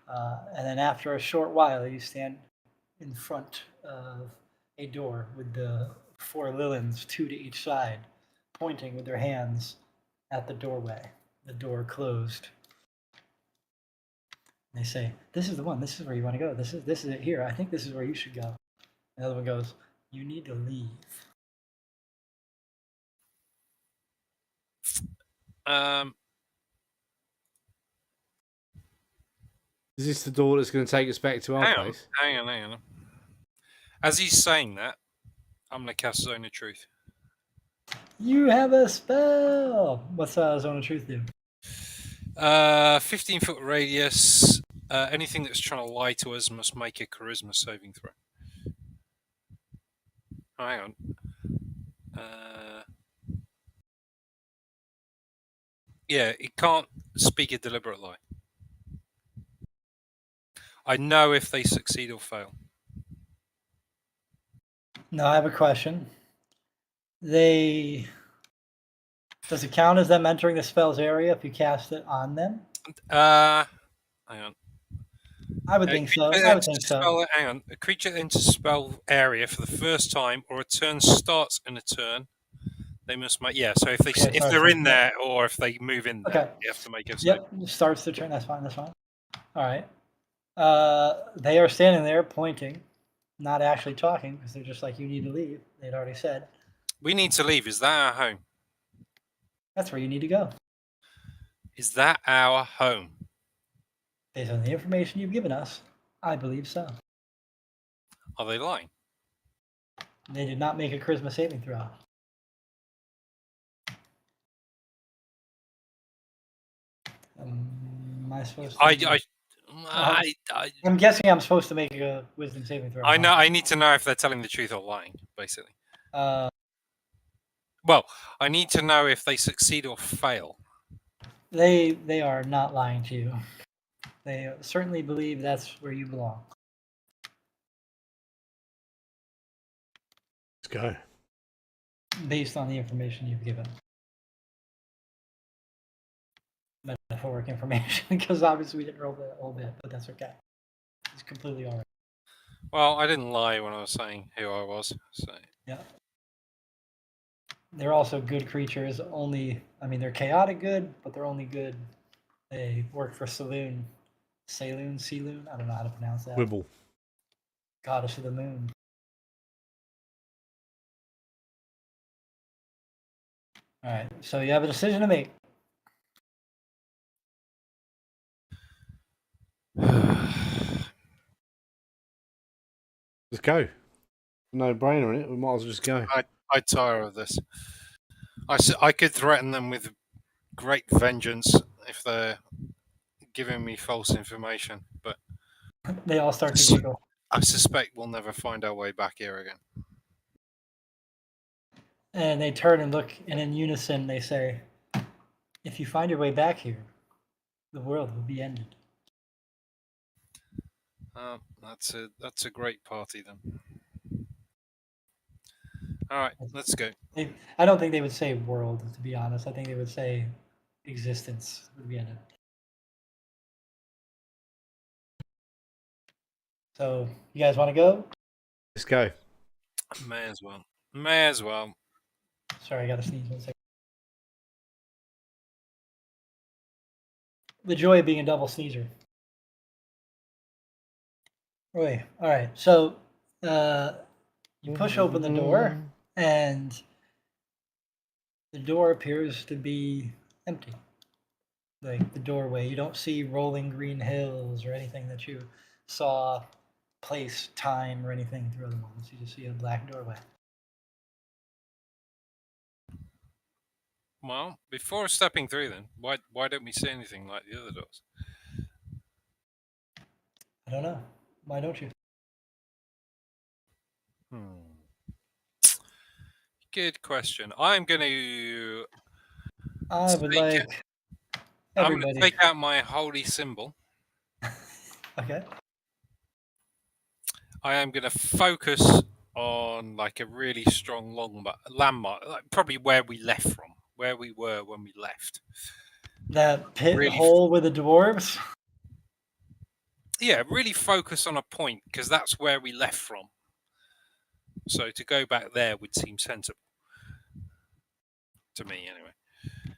And then after a short while, you stand in front of a door with the 4 Lilins, 2 to each side, pointing with their hands at the doorway. The door closed. They say, "This is the one. This is where you want to go. This is it here. I think this is where you should go." The other one goes, "You need to leave."
Is this the door that's going to take us back to our place?
Hang on. As he's saying that, I'm going to cast Zone of Truth.
You have a spell. What's Zone of Truth do?
15-foot radius. Anything that's trying to lie to us must make a charisma saving throw. Oh, hang on. Yeah, it can't speak a deliberate lie. I know if they succeed or fail.
No, I have a question. Does it count as them entering the spell's area if you cast it on them?
Hang on.
I would think so. I would think so.
Hang on. A creature enters spell area for the first time, or a turn starts in a turn. They must make So if they're in there, or if they move in there,
Okay.
you have to make a save.
Yep, starts the turn. That's fine. That's fine. All right. They are standing there pointing, not actually talking, because they're just like, "You need to leave." They'd already said.
We need to leave. Is that our home?
That's where you need to go.
Is that our home?
Based on the information you've given us, I believe so.
Are they lying?
They did not make a charisma saving throw. Am I supposed to? I'm guessing I'm supposed to make a wisdom saving throw.
I know. I need to know if they're telling the truth or lying, basically. Well, I need to know if they succeed or fail.
They are not lying to you. They certainly believe that's where you belong.
Let's go.
Based on the information you've given. Metaphoric information, because obviously we didn't roll the whole bit, but that's okay. It's completely all right.
Well, I didn't lie when I was saying who I was. So
yeah. They're also good creatures. They're chaotic good, but they're only good. They work for Saloon. Seloon? I don't know how to pronounce that.
Wibble.
Goddess of the moon. All right, so you have a decision to make.
Let's go. No brainer in it. We might as well just go.
I tire of this. I could threaten them with great vengeance if they're giving me false information, but
they all start to giggle.
I suspect we'll never find our way back here again.
And they turn and look, and in unison they say, "If you find your way back here, the world will be ended.
That's a great party then. All right, let's go.
I don't think they would say world, to be honest. I think they would say existence would be ended. So, you guys want to go?
Let's go.
May as well. May as well.
Sorry, I got to sneeze 1 second. The joy of being a double sneezer. Wait, all right. So, you push open the door, and the door appears to be empty. Like the doorway, you don't see rolling green hills or anything that you saw, place, time, or anything through other ones. You just see a black doorway.
Well, before stepping through, then why don't we say anything like the other doors?
I don't know. Why don't you?
Good question. I'm going to.
I would like
I'm going
everybody.
to take out my holy symbol.
Okay.
I am going to focus on like a really strong landmark, like probably where we left from, where we were when we left.
That pit
Really
hole with the dwarves?
Yeah, really focus on a point because that's where we left from. So to go back there would seem sensible to me, anyway.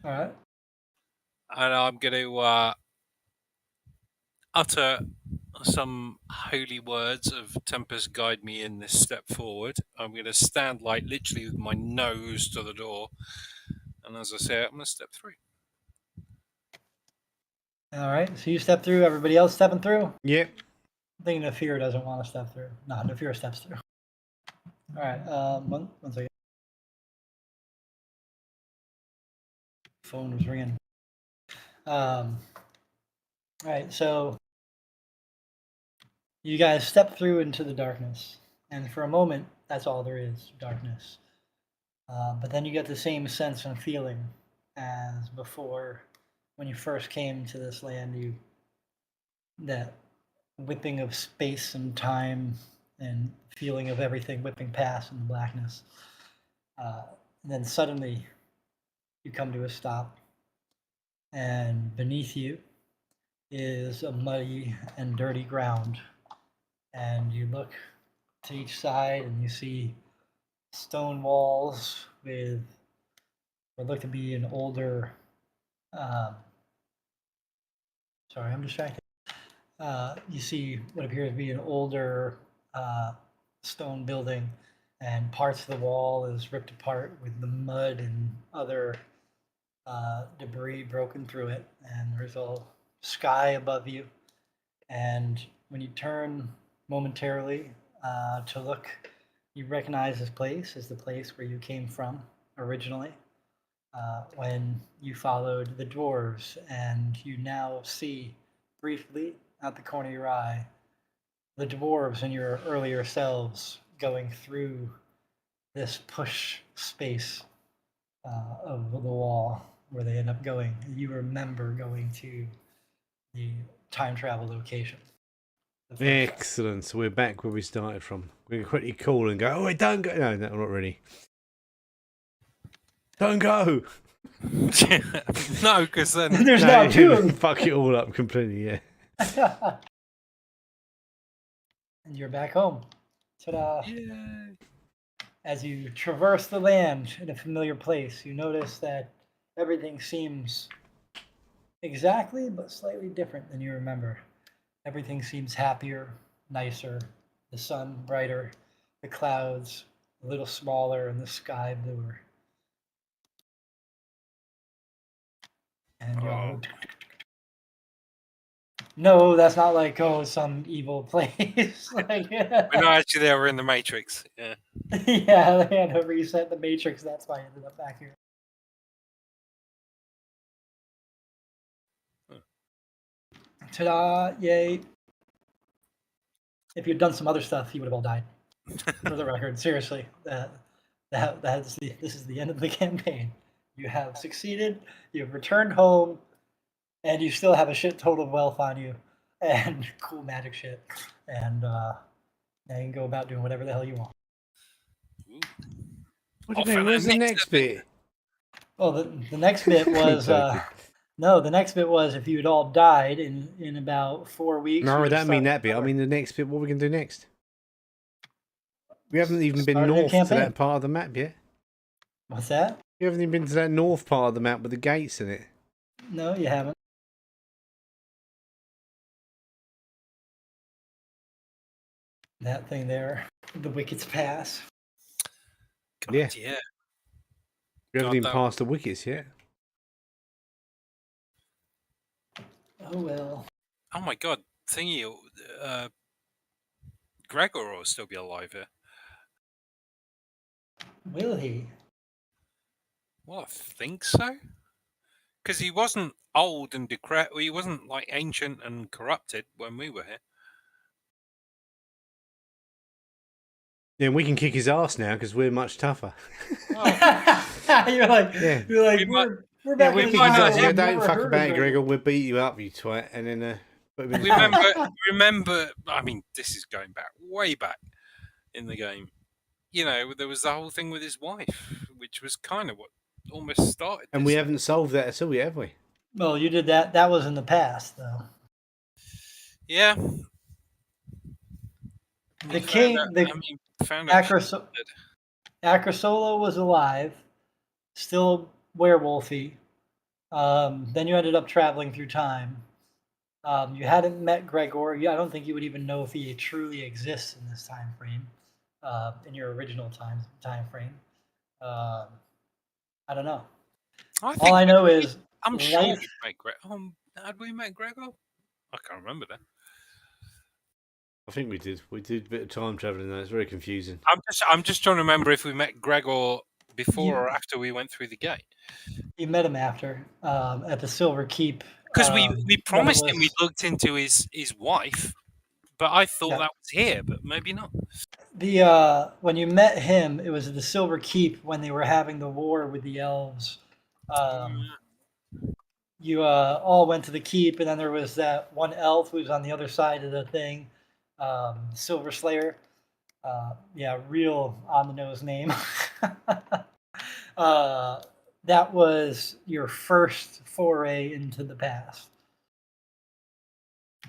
All right.
And I'm going to utter some holy words of Tempest guide me in this step forward. I'm going to stand like literally with my nose to the door, and as I say, I'm going to step through.
All right. So you step through. Everybody else stepping through?
Yep.
I think Nafir doesn't want to step through. No, Nafir steps through. All right. One second. Phone was ringing. All right. So you guys step through into the darkness, and for a moment, that's all there is, darkness. But then you get the same sense and feeling as before when you first came to this land. That whipping of space and time and feeling of everything whipping past in the blackness. And then suddenly you come to a stop, and beneath you is a muddy and dirty ground. And you look to each side and you see stone walls with what look to be an older. Sorry, I'm distracted. You see what appears to be an older stone building, and parts of the wall is ripped apart with the mud and other debris broken through it, and there's a sky above you. And when you turn momentarily to look, you recognize this place as the place where you came from originally, when you followed the dwarves, and you now see briefly out the corner of your eye the dwarves and your earlier selves going through this push space of the wall where they end up going. You remember going to the time travel location.
Excellent. So we're back where we started from. We can quickly call and go, oh, wait, don't go. No, not really. Don't go.
No, because then
there's now two of them.
Fuck it all up completely, yeah.
And you're back home. Ta-da.
Yay.
As you traverse the land in a familiar place, you notice that everything seems exactly but slightly different than you remember. Everything seems happier, nicer, the sun brighter, the clouds a little smaller, and the sky bluer. And you're all, no, that's not like, oh, some evil place. Like,
we're not actually there. We're in the Matrix. Yeah.
Yeah, they had to reset the Matrix. That's why I ended up back here. Ta-da! Yay! If you'd done some other stuff, you would have all died. For the record, seriously, this is the end of the campaign. You have succeeded. You have returned home. and you still have a shit total of wealth on you, and cool magic shit, and now you can go about doing whatever the hell you want.
Ooh.
What do you
Off and
mean? Where's the next bit?
Well, the next bit was
Joking.
no, the next bit was if you had all died in about 4 weeks.
No,
you
I
would have
don't mean
started
that bit. I
over.
mean the next bit. What are we going to do next? We haven't even been
Start a new
north to
campaign.
that part of the map yet.
What's that?
We haven't even been to that north part of the map with the gates in it.
No, you haven't. That thing there, the Wicket's Pass.
God,
Yeah.
yeah.
We haven't
God,
even
that-
passed the wickets yet.
Oh well.
Oh my God, thingy. Gregor will still be alive here.
Will he?
Well, I think so. Because he wasn't old and decrepit. He wasn't like ancient and corrupted when we were here.
Yeah, we can kick his ass now because we're much tougher.
You're like,
Yeah.
we're
Yeah,
back
we
in
Kick
might
his
have-
ass.
the
Yeah,
I've
don't
never
fuck
heard
about
of
it, Gregor. We'll beat you up, you twat, and then put him in the
Remember, this is going back, way back in the game. You know, there was the whole thing with his wife, which was kind of what almost started
And
this
we
thing.
haven't solved that at all yet, have we?
Well, you did that. That was in the past, though.
Yeah.
The king,
Found out she was dead.
Acrosolo was alive, still werewolfy. Then you ended up traveling through time. You hadn't met Gregor. I don't think you would even know if he truly exists in this time frame, in your original time frame. I don't know. All I know is
I'm sure
life.
we met Gregor. Had we met Gregor? I can't remember that.
I think we did. We did a bit of time traveling there. It's very confusing.
I'm just trying to remember if we met Gregor before or after we went through the gate.
You met him after at the Silver Keep.
Because we promised him we
was-
looked into his wife, but I thought
Yeah.
that was here, but maybe not.
The when you met him, it was at the Silver Keep when they were having the war with the elves. You all went to the keep, and then there was that one elf who was on the other side of the thing, Silver Slayer. Yeah, real on the nose name. That was your first foray into the past.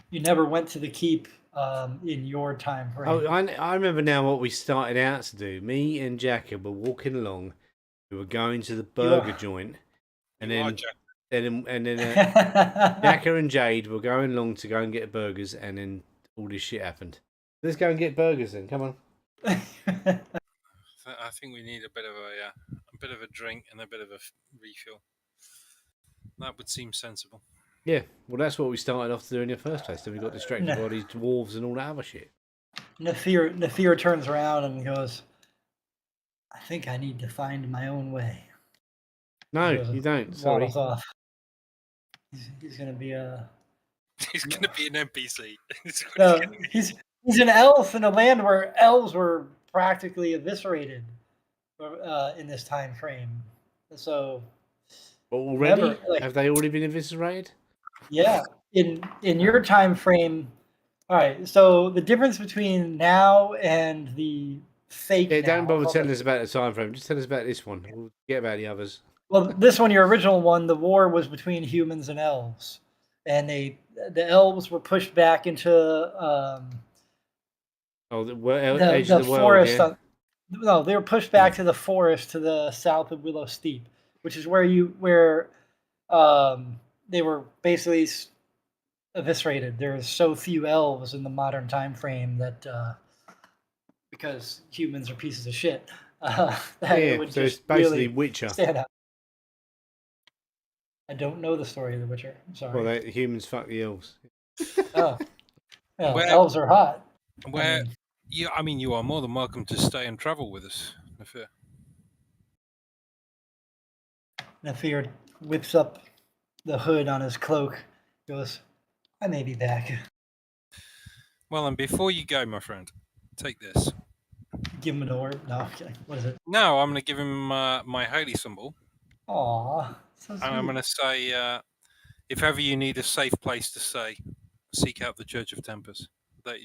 You never went to the keep in your time frame.
Oh, I remember now what we started out to do. Me and Jacka were walking along. We were going to the burger joint, and then Jacka and Jade were going along to go and get burgers, and then all this shit happened. Let's go and get burgers then. Come on.
I think we need a bit of a drink and a bit of a refuel. That would seem sensible.
Yeah, well, that's what we started off to do in the first place. Then we got distracted by these dwarves and all that other shit.
Nafir turns around and goes, I think I need to find my own way.
No, you don't. Sorry.
Waddles off. He's going to be a...
He's going to be an NPC.
No, he's an elf in a land where elves were practically eviscerated in this time frame. So...
Already? Have they already been eviscerated?
Yeah. In your time frame... All right, so the difference between now and the fake...
Yeah, don't bother telling us about the time frame. Just tell us about this one. We'll forget about the others.
Well, this one, your original one, the war was between humans and elves. And the elves were pushed back into...
edge of the world,
forest.
yeah.
No, they were pushed back to the forest to the south of Willow Steep, which is where they were basically eviscerated. There's so few elves in the modern time frame that because humans are pieces of shit. It would
so
just
it's basically
really
Witcher.
stand out. I don't know the story of the Witcher. I'm sorry.
Well, humans fuck the elves.
Oh, yeah, elves are hot.
You are more than welcome to stay and travel with us.
Nafir whips up the hood on his cloak. Goes, I may be back.
Well, and before you go, my friend, take this.
Give him an orb. No, okay. What is it?
No, I'm going to give him my holy symbol.
Aw, so sweet.
And I'm going to say, If ever you need a safe place to stay, seek out the Judge of Tempers.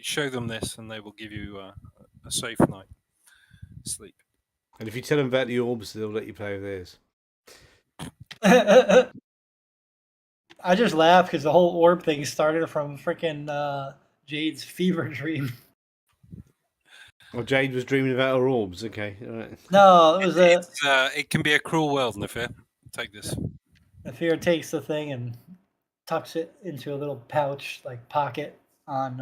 Show them this, and they will give you a safe night sleep.
And if you tell them about the orbs, they'll let you play with theirs.
I just laugh because the whole orb thing started from freaking Jade's fever dream.
Well, Jade was dreaming about her orbs. Okay, all right.
No, it was
It can be a cruel world, Nafir. Take this.
Nafir takes the thing and tucks it into a little pouch, like pocket on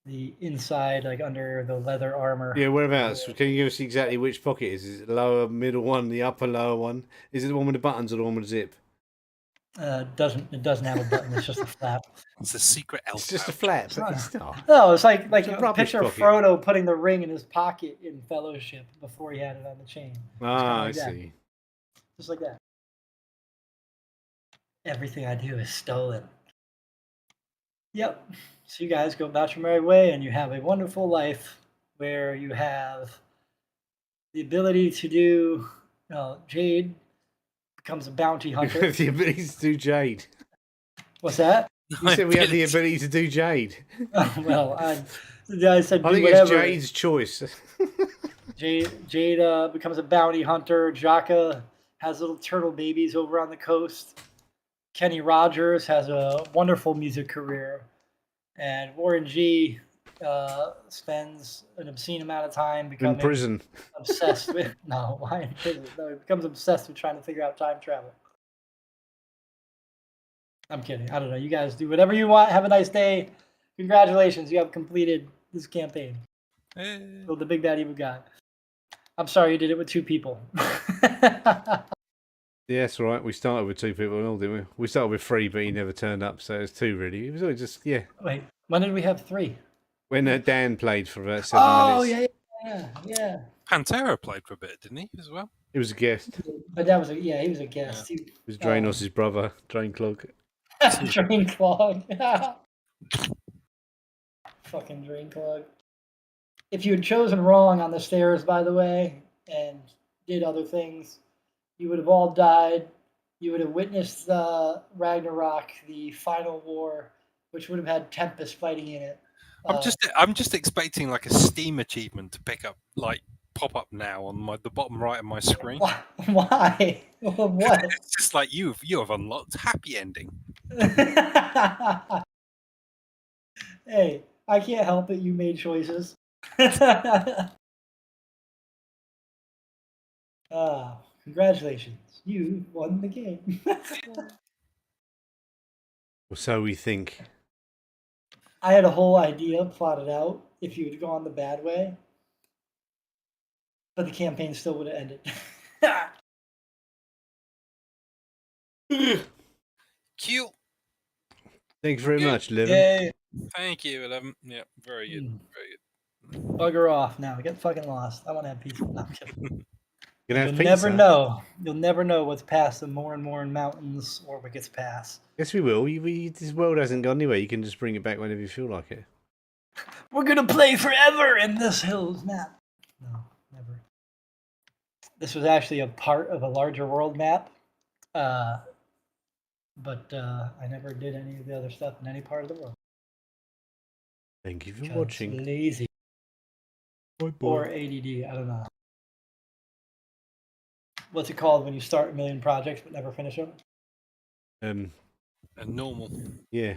the inside, like under the leather armor.
Yeah, whereabouts? Can you give us exactly which pocket is? Is it the lower, middle one, the upper lower one? Is it the one with the buttons or the one with the zip?
It doesn't have a button. It's just a flap.
It's a secret elf.
It's just a
pouch.
flap. It's not.
No, it's like
It's a
a
rubbish
picture of
pocket.
Frodo putting the ring in his pocket in Fellowship before he had it on the chain.
Ah, I
like that.
see.
Just like that. Everything I do is stolen. Yep. So you guys go about your merry way, and you have a wonderful life where you have the ability to do. Jade becomes a bounty hunter.
The ability to do Jade.
What's that?
You said we have the ability to do Jade.
Well, I said do
I think
whatever.
it's Jade's choice.
Jade becomes a bounty hunter. Jaka has little turtle babies over on the coast. Kenny Rogers has a wonderful music career. And Warren G spends an obscene amount of time becoming
In prison.
obsessed with why in prison? No, he becomes obsessed with trying to figure out time travel. I'm kidding. I don't know. You guys do whatever you want. Have a nice day. Congratulations, you have completed this campaign. So the big bad evil guy. I'm sorry you did it with 2 people.
Yeah, that's right. We started with 2 people, didn't we? We started with 3, but he never turned up, so it was 2 really. It was always just
Wait, when did we have 3?
When Dan played for about 7 minutes.
Yeah.
Pantera played for a bit, didn't he, as well?
He was a guest.
But that was he was a guest.
It was Drainos' brother, Drainclog.
Drain clog. Fucking drain clog. If you had chosen wrong on the stairs, by the way, and did other things, you would have all died. You would have witnessed Ragnarok, the final war, which would have had Tempest fighting in it.
I'm just expecting like a Steam achievement to pop up now on the bottom right of my screen.
Why? What?
It's just like you have unlocked happy ending.
Hey, I can't help it. You made choices. Congratulations. You won the game.
Or so we think.
I had a whole idea plotted out if you had gone the bad way, but the campaign still would have ended.
Cute.
Thanks very much, Livin.
Yay.
Thank you, 11. Yeah, very good. Very good.
Bugger off now. Get fucking lost. I want to have pizza. No, I'm kidding.
You'll have
never
pizza?
know. You'll never know what's past the more and more mountains or what gets past.
Yes, we will. This world hasn't gone anywhere. You can just bring it back whenever you feel like it.
We're going to play forever in this Hills map. No, never. This was actually a part of a larger world map. But I never did any of the other stuff in any part of the world.
Thank you for watching.
Lazy.
Bye bye.
Or ADD. I don't know. What's it called when you start a million projects but never finish them?
A normal.
Yeah.